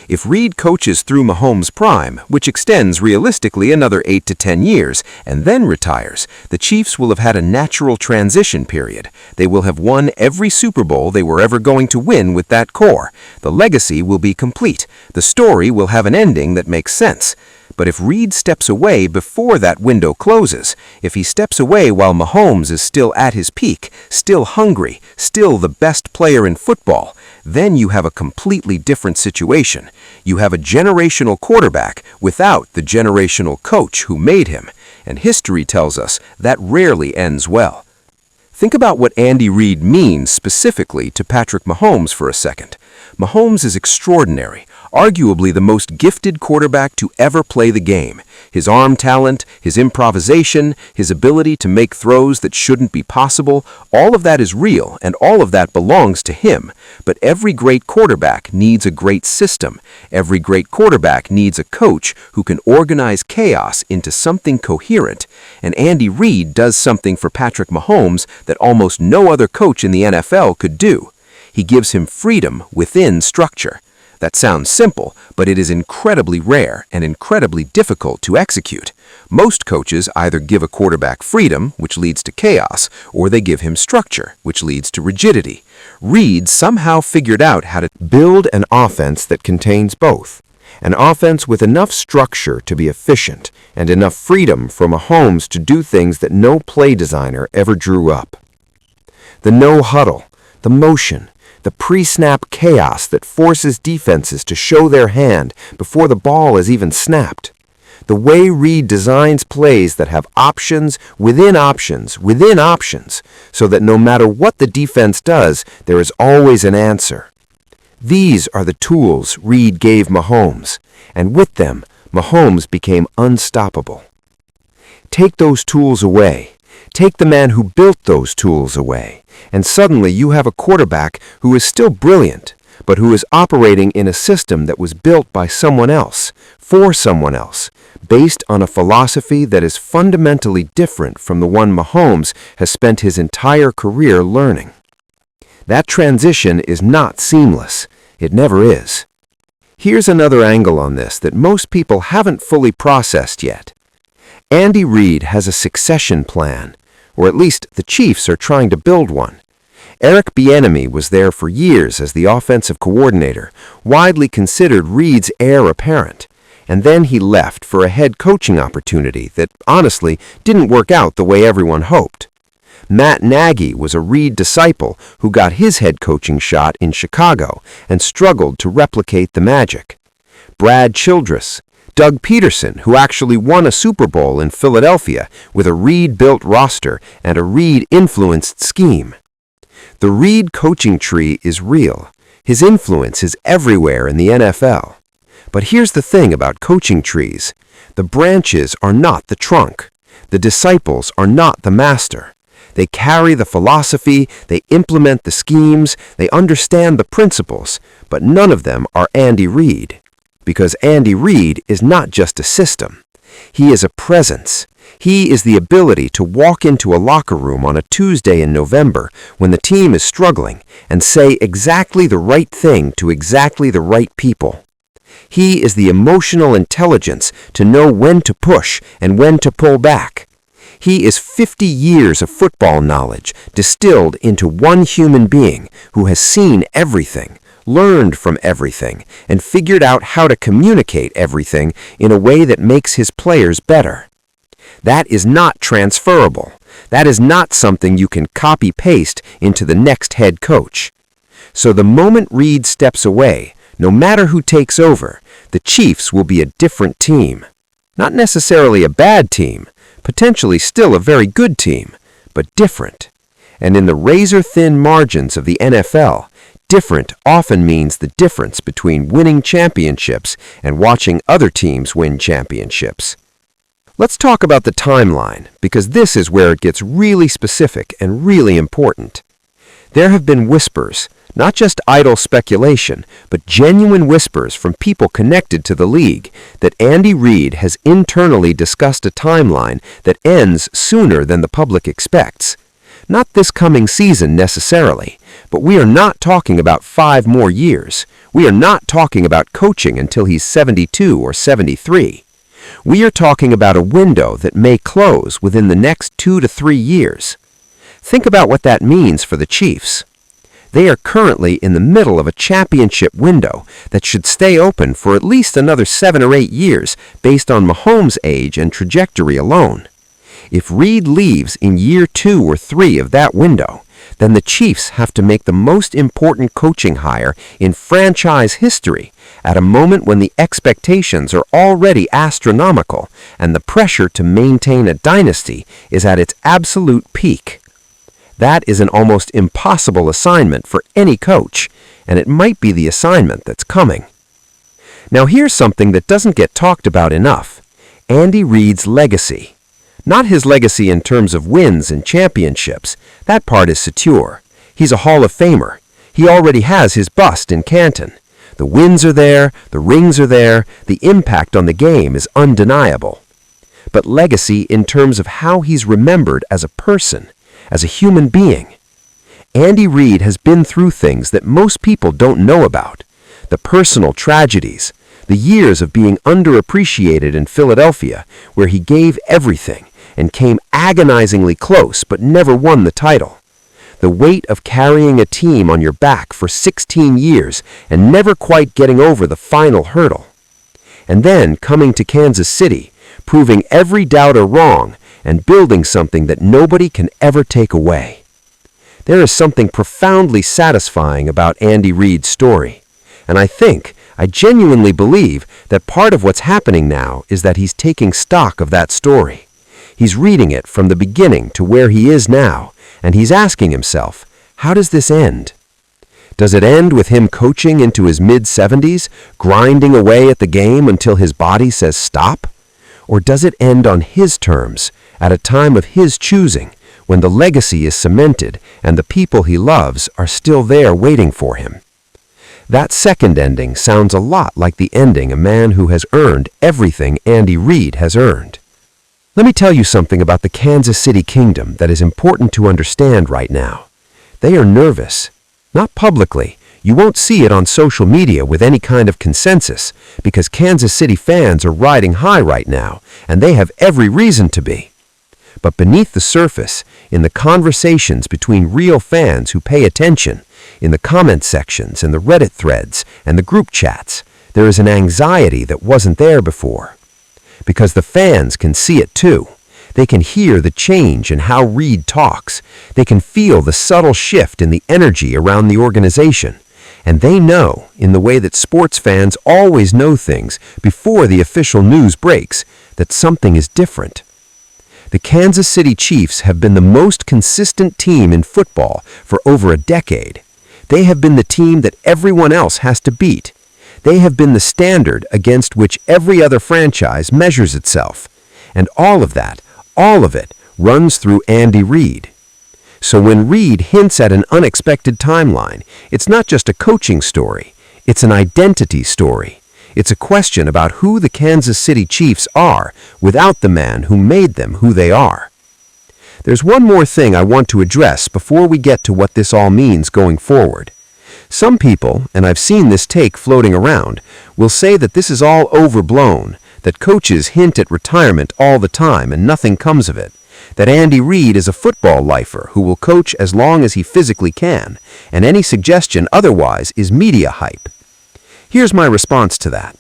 B: If Reid coaches through Mahomes' prime, which extends realistically another 8 to 10 years, and then retires, the Chiefs will have had a natural transition period. They will have won every Super Bowl they were ever going to win with that core. The legacy will be complete. The story will have an ending that makes sense. But if Reid steps away before that window closes, if he steps away while Mahomes is still at his peak, still hungry, still the best player in football, then you have a completely different situation. You have a generational quarterback without the generational coach who made him, and history tells us that rarely ends well. Think about what Andy Reid means specifically to Patrick Mahomes for a second. Mahomes is extraordinary, arguably the most gifted quarterback to ever play the game. His arm talent, his improvisation, his ability to make throws that shouldn't be possible, all of that is real and all of that belongs to him. But every great quarterback needs a great system. Every great quarterback needs a coach who can organize chaos into something coherent. And Andy Reid does something for Patrick Mahomes that almost no other coach in the NFL could do. He gives him freedom within structure. That sounds simple, but it is incredibly rare and incredibly difficult to execute. Most coaches either give a quarterback freedom, which leads to chaos, or they give him structure, which leads to rigidity. Reid somehow figured out how to build an offense that contains both. An offense with enough structure to be efficient and enough freedom for Mahomes to do things that no play designer ever drew up. The no huddle, the motion, the pre-snap chaos that forces defenses to show their hand before the ball is even snapped. The way Reid designs plays that have options within options within options, so that no matter what the defense does, there is always an answer. These are the tools Reid gave Mahomes, and with them, Mahomes became unstoppable. Take those tools away. Take the man who built those tools away, and suddenly you have a quarterback who is still brilliant, but who is operating in a system that was built by someone else, for someone else, based on a philosophy that is fundamentally different from the one Mahomes has spent his entire career learning. That transition is not seamless. It never is. Here's another angle on this that most people haven't fully processed yet. Andy Reid has a succession plan, or at least the Chiefs are trying to build one. Eric Bieniemy was there for years as the offensive coordinator, widely considered Reid's heir apparent. And then he left for a head coaching opportunity that, honestly, didn't work out the way everyone hoped. Matt Nagy was a Reid disciple who got his head coaching shot in Chicago and struggled to replicate the magic. Brad Childress, Doug Peterson, who actually won a Super Bowl in Philadelphia with a Reid-built roster and a Reid-influenced scheme. The Reid coaching tree is real. His influence is everywhere in the NFL. But here's the thing about coaching trees. The branches are not the trunk. The disciples are not the master. They carry the philosophy, they implement the schemes, they understand the principles, but none of them are Andy Reid. Because Andy Reid is not just a system. He is a presence. He is the ability to walk into a locker room on a Tuesday in November when the team is struggling and say exactly the right thing to exactly the right people. He is the emotional intelligence to know when to push and when to pull back. He is 50 years of football knowledge distilled into one human being who has seen everything, learned from everything, and figured out how to communicate everything in a way that makes his players better. That is not transferable. That is not something you can copy-paste into the next head coach. So the moment Reid steps away, no matter who takes over, the Chiefs will be a different team. Not necessarily a bad team, potentially still a very good team, but different. And in the razor-thin margins of the NFL, different often means the difference between winning championships and watching other teams win championships. Let's talk about the timeline, because this is where it gets really specific and really important. There have been whispers, not just idle speculation, but genuine whispers from people connected to the league that Andy Reid has internally discussed a timeline that ends sooner than the public expects. Not this coming season necessarily, but we are not talking about 5 more years. We are not talking about coaching until he's 72 or 73. We are talking about a window that may close within the next 2 to 3 years. Think about what that means for the Chiefs. They are currently in the middle of a championship window that should stay open for at least another 7 or 8 years based on Mahomes' age and trajectory alone. If Reid leaves in year 2 or 3 of that window, then the Chiefs have to make the most important coaching hire in franchise history at a moment when the expectations are already astronomical and the pressure to maintain a dynasty is at its absolute peak. That is an almost impossible assignment for any coach, and it might be the assignment that's coming. Now here's something that doesn't get talked about enough. Andy Reid's legacy. Not his legacy in terms of wins and championships. That part is secure. He's a Hall of Famer. He already has his bust in Canton. The wins are there, the rings are there, the impact on the game is undeniable. But legacy in terms of how he's remembered as a person, as a human being. Andy Reid has been through things that most people don't know about. The personal tragedies, the years of being underappreciated in Philadelphia, where he gave everything and came agonizingly close but never won the title. The weight of carrying a team on your back for 16 years and never quite getting over the final hurdle. And then coming to Kansas City, proving every doubter wrong and building something that nobody can ever take away. There is something profoundly satisfying about Andy Reid's story, and I genuinely believe that part of what's happening now is that he's taking stock of that story. He's reading it from the beginning to where he is now, and he's asking himself, how does this end? Does it end with him coaching into his mid-70s, grinding away at the game until his body says stop? Or does it end on his terms, at a time of his choosing, when the legacy is cemented and the people he loves are still there waiting for him? That second ending sounds a lot like the ending a man who has earned everything Andy Reid has earned. Let me tell you something about the Kansas City Kingdom that is important to understand right now. They are nervous. Not publicly. You won't see it on social media with any kind of consensus, because Kansas City fans are riding high right now, and they have every reason to be. But beneath the surface, in the conversations between real fans who pay attention, in the comment sections and the Reddit threads and the group chats, there is an anxiety that wasn't there before. Because the fans can see it too. They can hear the change in how Reid talks. They can feel the subtle shift in the energy around the organization. And they know, in the way that sports fans always know things before the official news breaks, that something is different. The Kansas City Chiefs have been the most consistent team in football for over a decade. They have been the team that everyone else has to beat. They have been the standard against which every other franchise measures itself. And all of it, runs through Andy Reid. So when Reid hints at an unexpected timeline, it's not just a coaching story, it's an identity story. It's a question about who the Kansas City Chiefs are without the man who made them who they are. There's one more thing I want to address before we get to what this all means going forward. Some people, and I've seen this take floating around, will say that this is all overblown, that coaches hint at retirement all the time and nothing comes of it, that Andy Reid is a football lifer who will coach as long as he physically can, and any suggestion otherwise is media hype. Here's my response to that.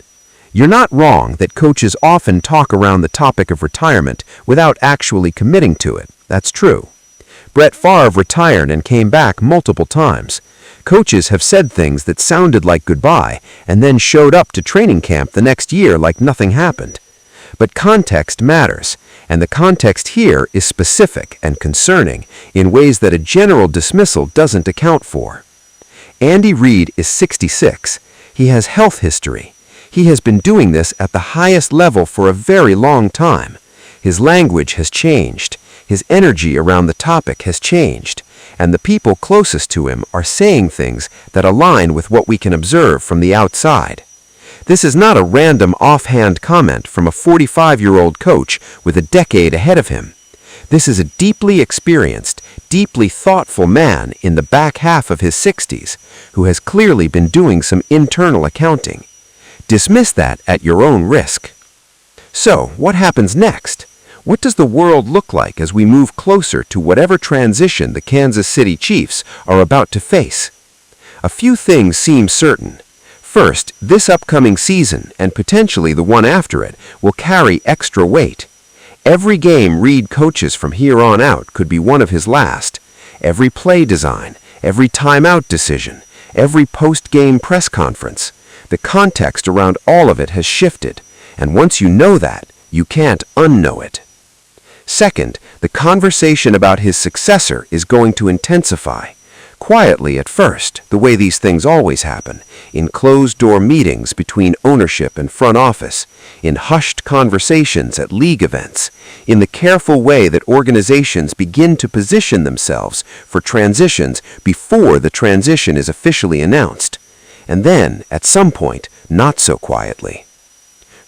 B: You're not wrong that coaches often talk around the topic of retirement without actually committing to it. That's true. Brett Favre retired and came back multiple times. Coaches have said things that sounded like goodbye and then showed up to training camp the next year like nothing happened. But context matters, and the context here is specific and concerning in ways that a general dismissal doesn't account for. Andy Reid is 66. He has health history. He has been doing this at the highest level for a very long time. His language has changed. His energy around the topic has changed. And the people closest to him are saying things that align with what we can observe from the outside. This is not a random offhand comment from a 45-year-old coach with a decade ahead of him. This is a deeply experienced, deeply thoughtful man in the back half of his 60s who has clearly been doing some internal accounting. Dismiss that at your own risk. So, what happens next? What does the world look like as we move closer to whatever transition the Kansas City Chiefs are about to face? A few things seem certain. First, this upcoming season, and potentially the one after it, will carry extra weight. Every game Reid coaches from here on out could be one of his last. Every play design, every timeout decision, every post-game press conference. The context around all of it has shifted, and once you know that, you can't unknow it. Second, the conversation about his successor is going to intensify. Quietly at first, the way these things always happen, in closed-door meetings between ownership and front office, in hushed conversations at league events, in the careful way that organizations begin to position themselves for transitions before the transition is officially announced. And then, at some point, not so quietly.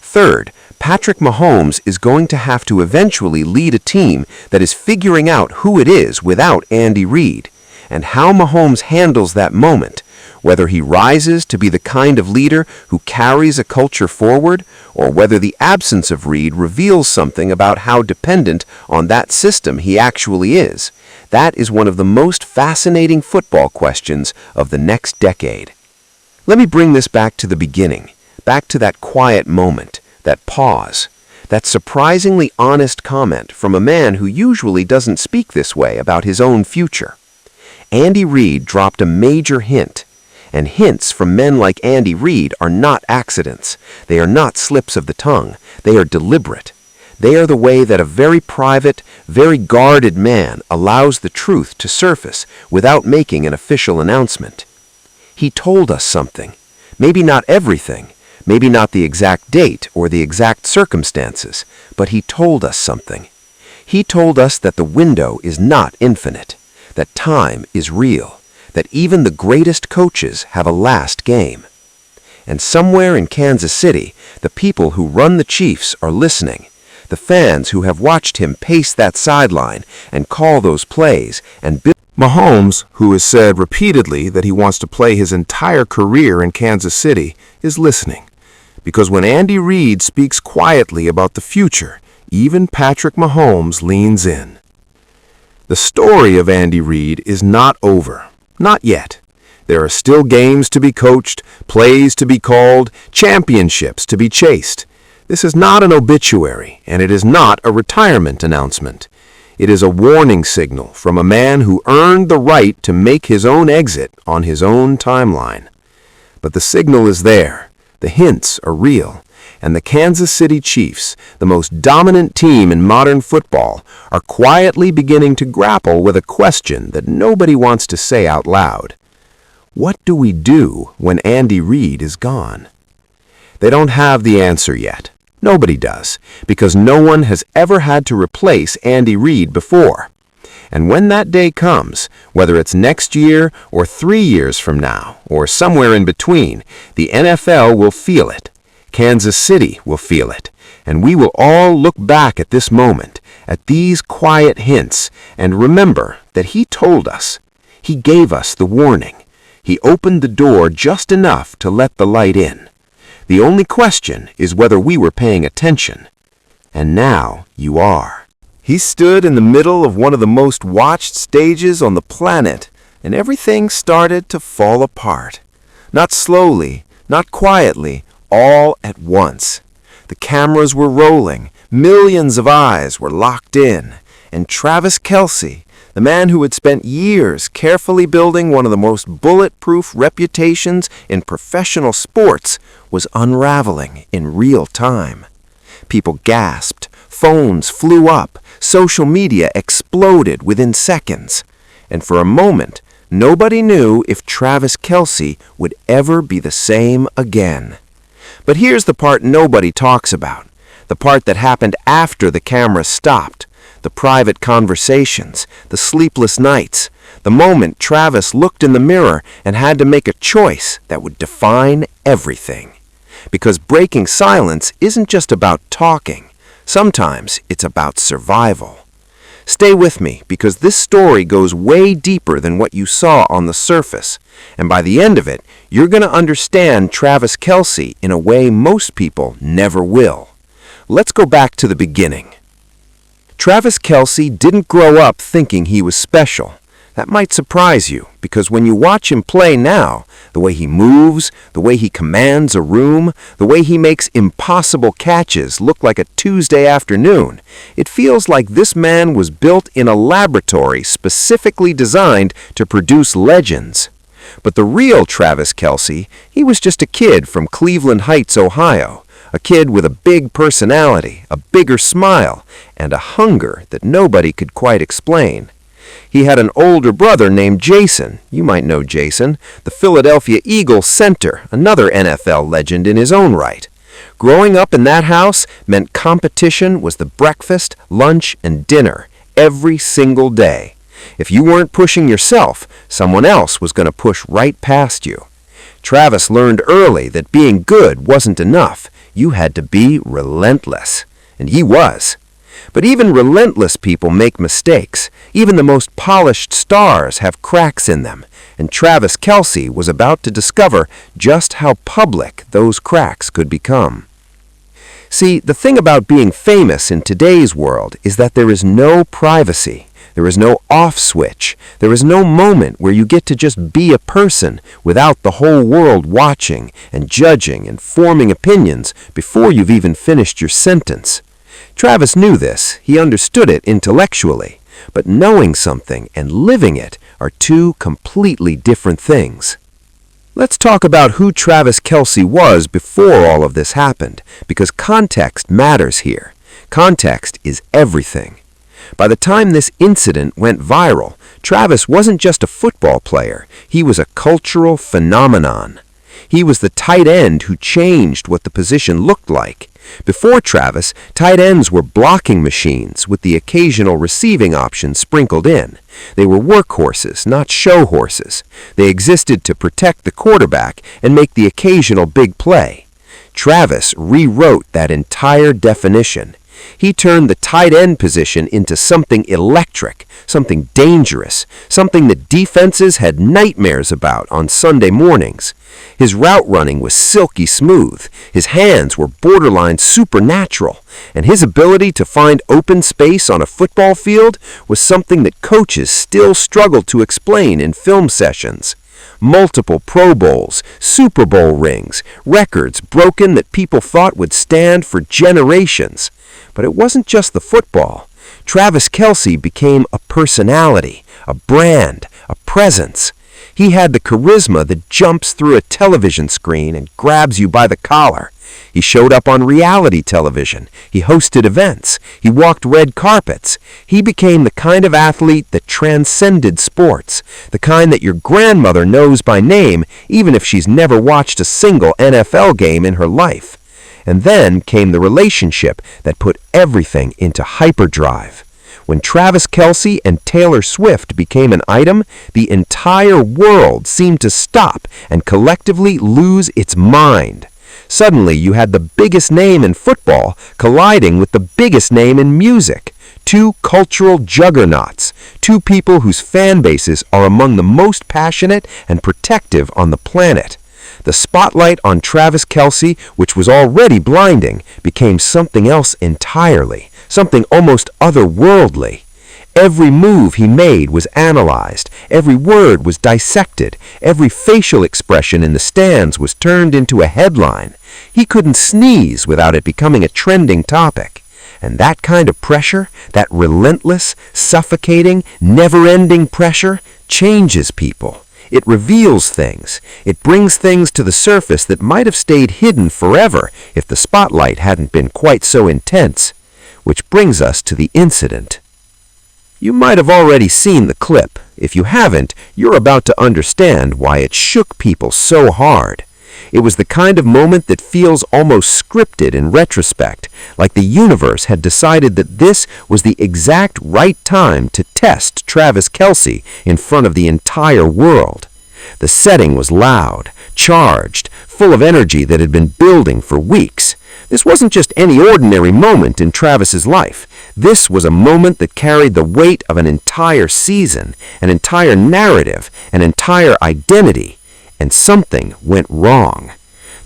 B: Third, Patrick Mahomes is going to have to eventually lead a team that is figuring out who it is without Andy Reid, and how Mahomes handles that moment, whether he rises to be the kind of leader who carries a culture forward, or whether the absence of Reid reveals something about how dependent on that system he actually is. That is one of the most fascinating football questions of the next decade. Let me bring this back to the beginning, back to that quiet moment, that pause, that surprisingly honest comment from a man who usually doesn't speak this way about his own future. Andy Reid dropped a major hint, and hints from men like Andy Reid are not accidents. They are not slips of the tongue. They are deliberate. They are the way that a very private, very guarded man allows the truth to surface without making an official announcement. He told us something. Maybe not everything. Maybe not the exact date or the exact circumstances, but he told us something. He told us that the window is not infinite, that time is real, that even the greatest coaches have a last game. And somewhere in Kansas City, the people who run the Chiefs are listening, the fans who have watched him pace that sideline and call those plays and build.
A: Mahomes, who has said repeatedly that he wants to play his entire career in Kansas City, is listening. Because when Andy Reid speaks quietly about the future,
B: Even Patrick Mahomes leans in. The story of Andy Reid is not over. Not yet. There are still games to be coached, plays to be called, championships to be chased. This is not an obituary, and it is not a retirement announcement. It is a warning signal from a man who earned the right to make his own exit on his own timeline. But the signal is there. The hints are real. And the Kansas City Chiefs, the most dominant team in modern football, are quietly beginning to grapple with a question that nobody wants to say out loud. What do we do when Andy Reid is gone? They don't have the answer yet. Nobody does, because no one has ever had to replace Andy Reid before. And when that day comes, whether it's next year or 3 years from now, or somewhere in between, the NFL will feel it. Kansas City will feel it, and we will all look back at this moment, at these quiet hints, and remember that he told us. He gave us the warning. He opened the door just enough to let the light in. The only question is whether we were paying attention. And now you are. He stood in the middle of one of the most watched stages on the planet, and everything started to fall apart. Not slowly, not quietly, all at once. The cameras were rolling, millions of eyes were locked in, and Travis Kelce, the man who had spent years carefully building one of the most bulletproof reputations in professional sports, was unraveling in real time. People gasped, phones flew up, social media exploded within seconds, and for a moment, nobody knew if Travis Kelce would ever be the same again. But here's the part nobody talks about, the part that happened after the camera stopped, the private conversations, the sleepless nights, the moment Travis looked in the mirror and had to make a choice that would define everything. Because breaking silence isn't just about talking. Sometimes it's about survival. Stay with me, because this story goes way deeper than what you saw on the surface, and by the end of it, you're going to understand Travis Kelce in a way most people never will. Let's go back to the beginning. Travis Kelce didn't grow up thinking he was special. That might surprise you, because when you watch him play now, the way he moves, the way he commands a room, the way he makes impossible catches look like a Tuesday afternoon, it feels like this man was built in a laboratory specifically designed to produce legends. But the real Travis Kelce, he was just a kid from Cleveland Heights, Ohio, a kid with a big personality, a bigger smile, and a hunger that nobody could quite explain. He had an older brother named Jason. You might know Jason, the Philadelphia Eagles center, another NFL legend in his own right. Growing up in that house meant competition was the breakfast, lunch, and dinner every single day. If you weren't pushing yourself, someone else was going to push right past you. Travis learned early that being good wasn't enough. You had to be relentless. And he was. But even relentless people make mistakes. Even the most polished stars have cracks in them. And Travis Kelce was about to discover just how public those cracks could become. See, the thing about being famous in today's world is that there is no privacy. There is no off switch. There is no moment where you get to just be a person without the whole world watching and judging and forming opinions before you've even finished your sentence. Travis knew this. He understood it intellectually. But knowing something and living it are two completely different things. Let's talk about who Travis Kelce was before all of this happened, because context matters here. Context is everything. By the time this incident went viral, Travis wasn't just a football player. He was a cultural phenomenon. He was the tight end who changed what the position looked like. Before Travis, tight ends were blocking machines with the occasional receiving option sprinkled in. They were workhorses, not show horses. They existed to protect the quarterback and make the occasional big play. Travis rewrote that entire definition. He turned the tight end position into something electric, something dangerous, something that defenses had nightmares about on Sunday mornings. His route running was silky smooth, his hands were borderline supernatural, and his ability to find open space on a football field was something that coaches still struggled to explain in film sessions. Multiple Pro Bowls, Super Bowl rings, records broken that people thought would stand for generations. But it wasn't just the football. Travis Kelce became a personality, a brand, a presence. He had the charisma that jumps through a television screen and grabs you by the collar. He showed up on reality television. He hosted events. He walked red carpets. He became the kind of athlete that transcended sports, the kind that your grandmother knows by name even if she's never watched a single NFL game in her life. And then came the relationship that put everything into hyperdrive. When Travis Kelce and Taylor Swift became an item, the entire world seemed to stop and collectively lose its mind. Suddenly, you had the biggest name in football colliding with the biggest name in music. Two cultural juggernauts, two people whose fan bases are among the most passionate and protective on the planet. The spotlight on Travis Kelce, which was already blinding, became something else entirely, something almost otherworldly. Every move he made was analyzed, every word was dissected, every facial expression in the stands was turned into a headline. He couldn't sneeze without it becoming a trending topic. And that kind of pressure, that relentless, suffocating, never-ending pressure, changes people. It reveals things. It brings things to the surface that might have stayed hidden forever if the spotlight hadn't been quite so intense. Which brings us to the incident. You might have already seen the clip. If you haven't, you're about to understand why it shook people so hard. It was the kind of moment that feels almost scripted in retrospect, like the universe had decided that this was the exact right time to test Travis Kelce in front of the entire world. The setting was loud, charged, full of energy that had been building for weeks. This wasn't just any ordinary moment in Travis's life. This was a moment that carried the weight of an entire season, an entire narrative, an entire identity. And something went wrong.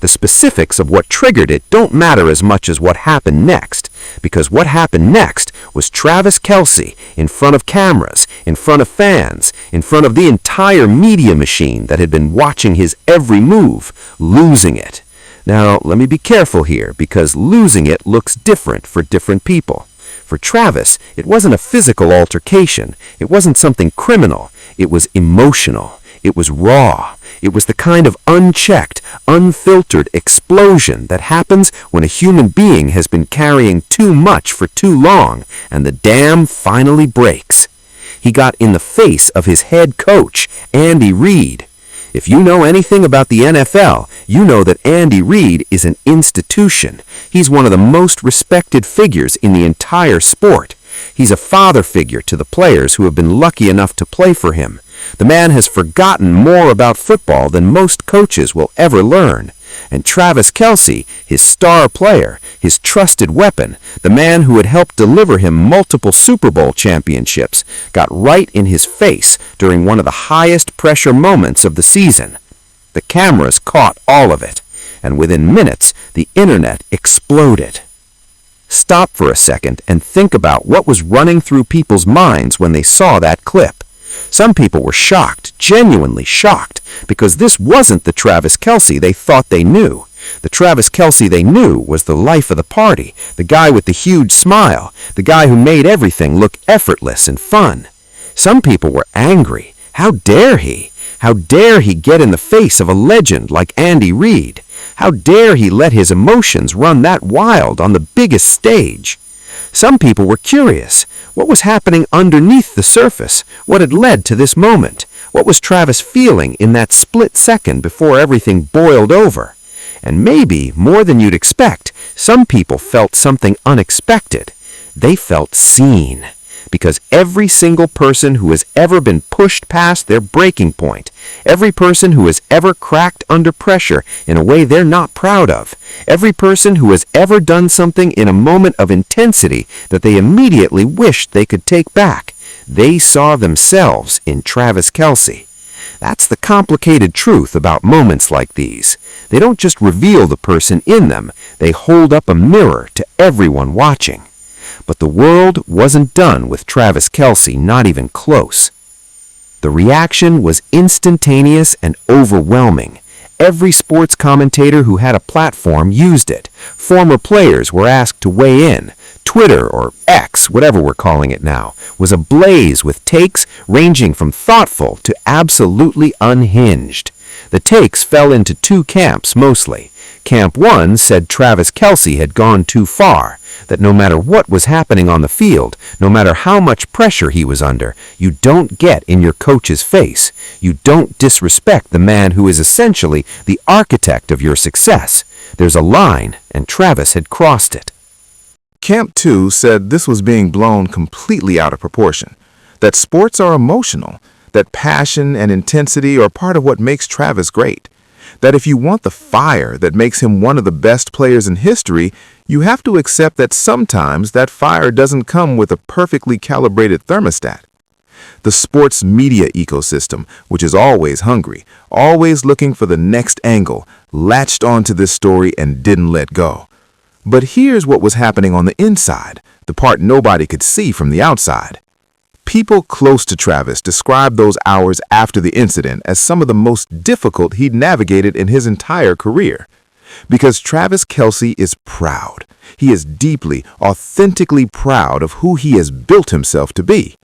B: The specifics of what triggered it don't matter as much as what happened next, because what happened next was Travis Kelce in front of cameras, in front of fans, in front of the entire media machine that had been watching his every move, losing it. Now, let me be careful here, because losing it looks different for different people. For Travis, it wasn't a physical altercation. It wasn't something criminal. It was emotional. It was raw. It was the kind of unchecked, unfiltered explosion that happens when a human being has been carrying too much for too long and the dam finally breaks. He got in the face of his head coach, Andy Reid. If you know anything about the NFL, you know that Andy Reid is an institution. He's one of the most respected figures in the entire sport. He's a father figure to the players who have been lucky enough to play for him. The man has forgotten more about football than most coaches will ever learn. And Travis Kelce, his star player, his trusted weapon, the man who had helped deliver him multiple Super Bowl championships, got right in his face during one of the highest pressure moments of the season. The cameras caught all of it, and within minutes, the internet exploded. Stop for a second and think about what was running through people's minds when they saw that clip. Some people were shocked, genuinely shocked, because this wasn't the Travis Kelce they thought they knew. The Travis Kelce they knew was the life of the party, the guy with the huge smile, the guy who made everything look effortless and fun. Some people were angry. How dare he? How dare he get in the face of a legend like Andy Reid? How dare he let his emotions run that wild on the biggest stage? Some people were curious. What was happening underneath the surface? What had led to this moment? What was Travis feeling in that split second before everything boiled over? And maybe, more than you'd expect, some people felt something unexpected. They felt seen. because every single person who has ever been pushed past their breaking point, every person who has ever cracked under pressure in a way they're not proud of, every person who has ever done something in a moment of intensity that they immediately wished they could take back, they saw themselves in Travis Kelce. That's the complicated truth about moments like these. They don't just reveal the person in them, they hold up a mirror to everyone watching. But the world wasn't done with Travis Kelce, not even close. The reaction was instantaneous and overwhelming. Every sports commentator who had a platform used it. Former players were asked to weigh in. Twitter, or X, whatever we're calling it now, was ablaze with takes ranging from thoughtful to absolutely unhinged. The takes fell into two camps mostly. Camp 1 said Travis Kelce had gone too far, that no matter what was happening on the field, no matter how much pressure he was under, you don't get in your coach's face. You don't disrespect the man who is essentially the architect of your success. There's a line, and Travis had crossed it.
A: Camp 2 said this was being blown completely out of proportion, that sports are emotional, that passion and intensity are part of what makes Travis great, that if you want the fire that makes him one of the best players in history, you have to accept that sometimes that fire doesn't come with a perfectly calibrated thermostat. The sports media ecosystem, which is always hungry, always looking for the next angle, latched onto this story and didn't let go. But here's what was happening on the inside, the part nobody could see from the outside. People close to Travis described those hours after the incident as some of the most difficult he'd navigated in his entire career. Because Travis Kelce is proud. He is deeply, authentically proud of who he has built himself to be.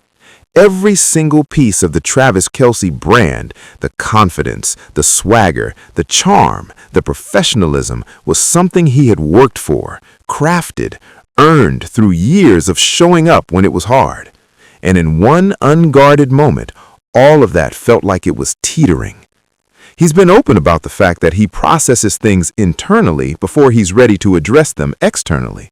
A: Every single piece of the Travis Kelce brand, the confidence, the swagger, the charm, the professionalism, was something he had worked for, crafted, earned through years of showing up when it was hard. And in one unguarded moment, all of that felt like it was teetering. He's been open about the fact that he processes things internally before he's ready to address them externally.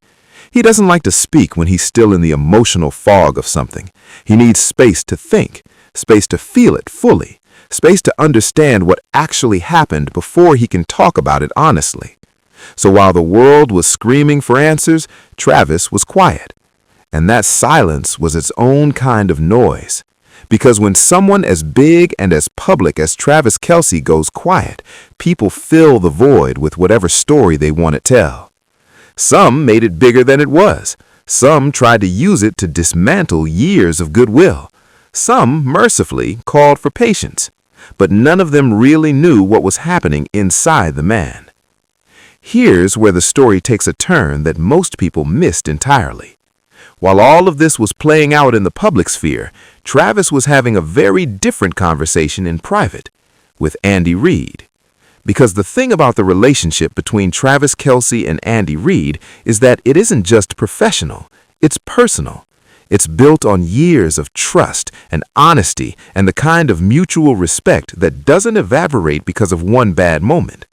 A: He doesn't like to speak when he's still in the emotional fog of something. He needs space to think, space to feel it fully, space to understand what actually happened before he can talk about it honestly. So while the world was screaming for answers, Travis was quiet. And that silence was its own kind of noise. Because when someone as big and as public as Travis Kelce goes quiet, people fill the void with whatever story they want to tell. Some made it bigger than it was. Some tried to use it to dismantle years of goodwill. Some, mercifully, called for patience. But none of them really knew what was happening inside the man. Here's where the story takes a turn that most people missed entirely. While all of this was playing out in the public sphere, Travis was having a very different conversation in private with Andy Reid. Because the thing about the relationship between Travis Kelce and Andy Reid is that it isn't just professional, it's personal. It's built on years of trust and honesty and the kind of mutual respect that doesn't evaporate because of one bad moment.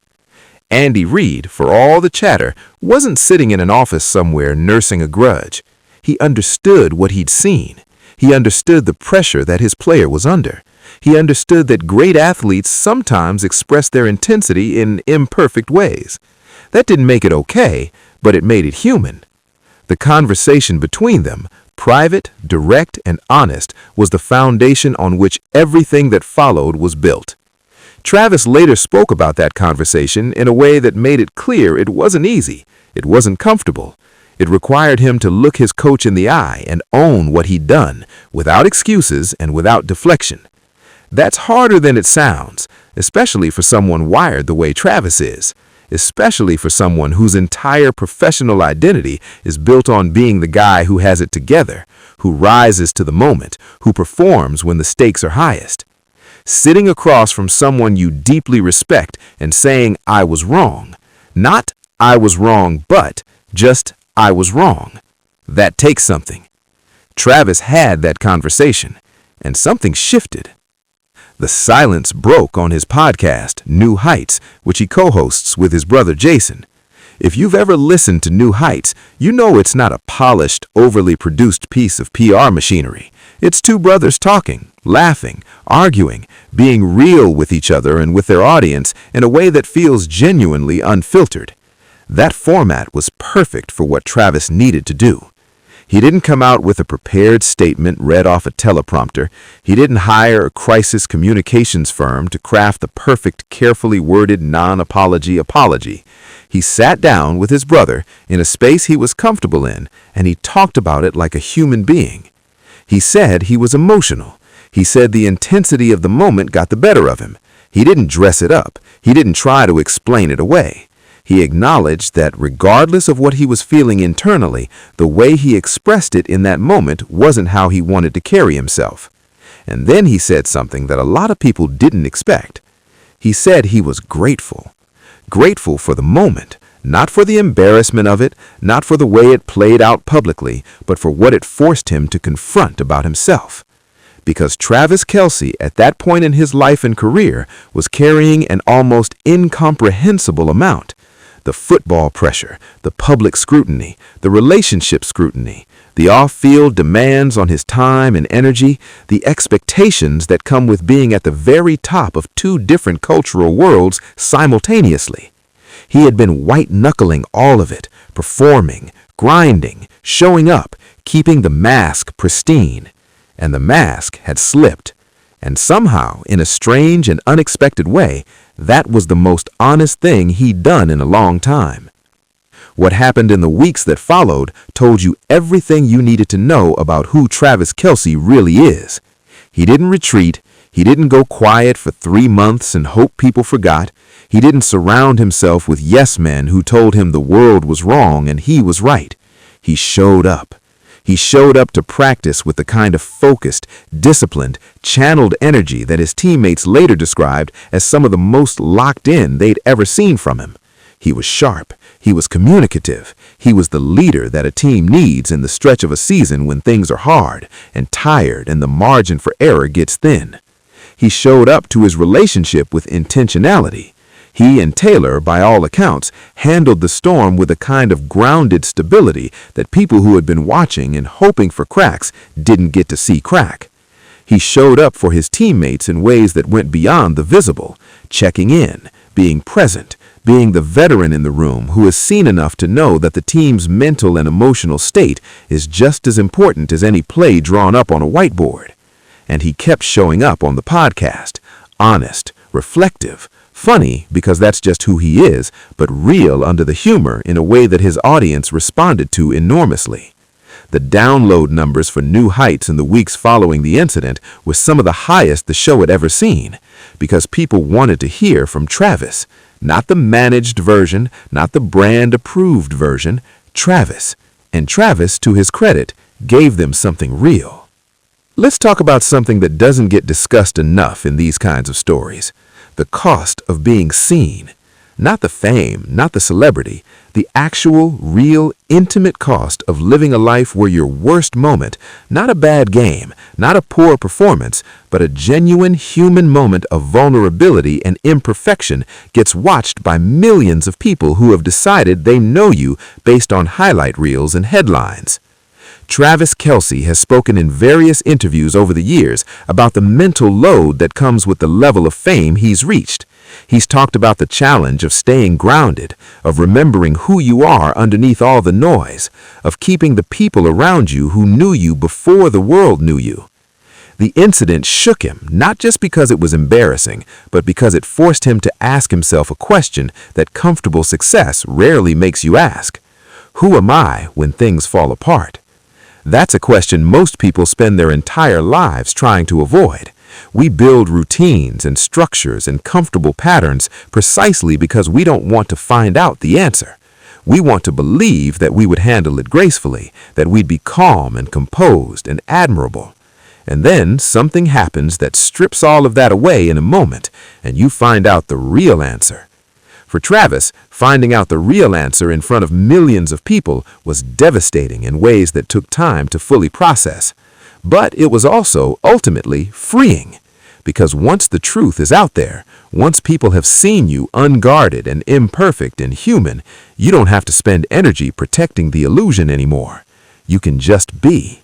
A: Andy Reid, for all the chatter, wasn't sitting in an office somewhere nursing a grudge. He understood what he'd seen. He understood the pressure that his player was under. He understood that great athletes sometimes express their intensity in imperfect ways. That didn't make it okay, but it made it human. The conversation between them, private, direct, and honest, was the foundation on which everything that followed was built. Travis later spoke about that conversation in a way that made it clear it wasn't easy, it wasn't comfortable. It required him to look his coach in the eye and own what he'd done, without excuses and without deflection. That's harder than it sounds, especially for someone wired the way Travis is, especially for someone whose entire professional identity is built on being the guy who has it together, who rises to the moment, who performs when the stakes are highest. Sitting across from someone you deeply respect and saying, "I was wrong," not "I was wrong, but," just "I was wrong." That takes something. Travis had that conversation, and something shifted. The silence broke on his podcast, New Heights, which he co-hosts with his brother Jason.
B: If you've ever listened to New Heights, you know it's not a polished, overly produced piece of PR machinery. It's two brothers talking, laughing, arguing, being real with each other and with their audience in a way that feels genuinely unfiltered. That format was perfect for what Travis needed to do. He didn't come out with a prepared statement read off a teleprompter. He didn't hire a crisis communications firm to craft the perfect, carefully worded non-apology apology. He sat down with his brother in a space he was comfortable in, and he talked about it like a human being. He said he was emotional. He said the intensity of the moment got the better of him. He didn't dress it up. He didn't try to explain it away. He acknowledged that regardless of what he was feeling internally, the way he expressed it in that moment wasn't how he wanted to carry himself. And then he said something that a lot of people didn't expect. He said he was grateful. Grateful for the moment, not for the embarrassment of it, not for the way it played out publicly, but for what it forced him to confront about himself. Because Travis Kelce, at that point in his life and career, was carrying an almost incomprehensible amount. The football pressure, the public scrutiny, the relationship scrutiny, the off-field demands on his time and energy, the expectations that come with being at the very top of two different cultural worlds simultaneously. He had been white-knuckling all of it, performing, grinding, showing up, keeping the mask pristine. And the mask had slipped. And somehow, in a strange and unexpected way, that was the most honest thing he'd done in a long time. What happened in the weeks that followed told you everything you needed to know about who Travis Kelce really is. He didn't retreat. He didn't go quiet for 3 months and hope people forgot. He didn't surround himself with yes men who told him the world was wrong and he was right. He showed up. He showed up to practice with the kind of focused, disciplined, channeled energy that his teammates later described as some of the most locked in they'd ever seen from him. He was sharp. He was communicative. He was the leader that a team needs in the stretch of a season when things are hard and tired and the margin for error gets thin. He showed up to his relationship with intentionality. He and Taylor, by all accounts, handled the storm with a kind of grounded stability that people who had been watching and hoping for cracks didn't get to see crack. He showed up for his teammates in ways that went beyond the visible, checking in, being present, being the veteran in the room who has seen enough to know that the team's mental and emotional state is just as important as any play drawn up on a whiteboard. And he kept showing up on the podcast, honest, reflective, funny because that's just who he is, but real under the humor in a way that his audience responded to enormously. The download numbers for New Heights in the weeks following the incident were some of the highest the show had ever seen, because people wanted to hear from Travis, not the managed version, not the brand-approved version, Travis. And Travis, to his credit, gave them something real. Let's talk about something that doesn't get discussed enough in these kinds of stories. The cost of being seen. Not the fame, not the celebrity, the actual, real, intimate cost of living a life where your worst moment, not a bad game, not a poor performance, but a genuine human moment of vulnerability and imperfection gets watched by millions of people who have decided they know you based on highlight reels and headlines. Travis Kelce has spoken in various interviews over the years about the mental load that comes with the level of fame he's reached. He's talked about the challenge of staying grounded, of remembering who you are underneath all the noise, of keeping the people around you who knew you before the world knew you. The incident shook him, not just because it was embarrassing, but because it forced him to ask himself a question that comfortable success rarely makes you ask. Who am I when things fall apart? That's a question most people spend their entire lives trying to avoid. We build routines and structures and comfortable patterns precisely because we don't want to find out the answer. We want to believe that we would handle it gracefully, that we'd be calm and composed and admirable. And then something happens that strips all of that away in a moment, and you find out the real answer. For Travis, finding out the real answer in front of millions of people was devastating in ways that took time to fully process. But it was also, ultimately, freeing. Because once the truth is out there, once people have seen you unguarded and imperfect and human, you don't have to spend energy protecting the illusion anymore. You can just be.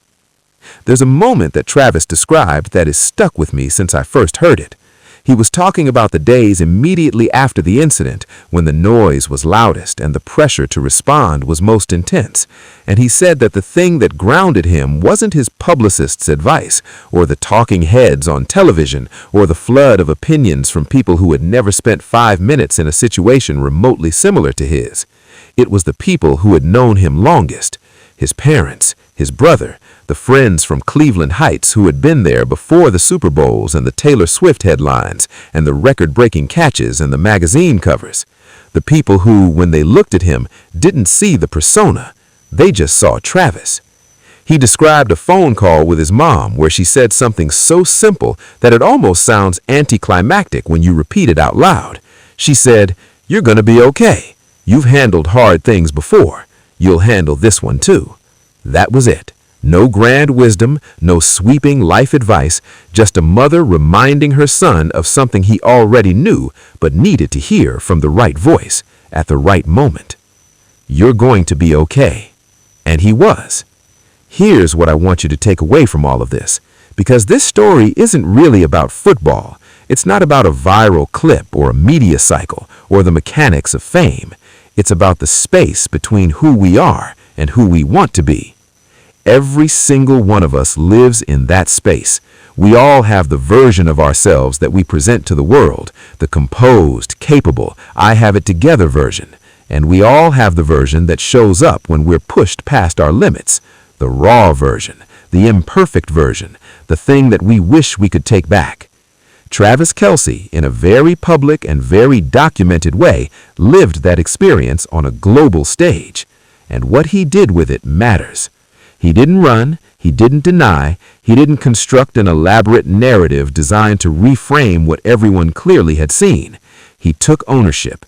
B: There's a moment that Travis described that has stuck with me since I first heard it. He was talking about the days immediately after the incident when the noise was loudest and the pressure to respond was most intense. And he said that the thing that grounded him wasn't his publicist's advice or the talking heads on television or the flood of opinions from people who had never spent 5 minutes in a situation remotely similar to his. It was the people who had known him longest, his parents, his brother, the friends from Cleveland Heights who had been there before the Super Bowls and the Taylor Swift headlines and the record-breaking catches and the magazine covers. The people who, when they looked at him, didn't see the persona. They just saw Travis. He described a phone call with his mom where she said something so simple that it almost sounds anticlimactic when you repeat it out loud. She said, "You're gonna be okay. You've handled hard things before. You'll handle this one too." That was it. No grand wisdom, no sweeping life advice, just a mother reminding her son of something he already knew but needed to hear from the right voice at the right moment. You're going to be okay. And he was. Here's what I want you to take away from all of this, because this story isn't really about football. It's not about a viral clip or a media cycle or the mechanics of fame. It's about the space between who we are and who we want to be. Every single one of us lives in that space. We all have the version of ourselves that we present to the world, the composed, capable, I have it together version. And we all have the version that shows up when we're pushed past our limits, the raw version, the imperfect version, the thing that we wish we could take back. Travis Kelce, in a very public and very documented way, lived that experience on a global stage. And what he did with it matters. He didn't run, he didn't deny, he didn't construct an elaborate narrative designed to reframe what everyone clearly had seen. He took ownership.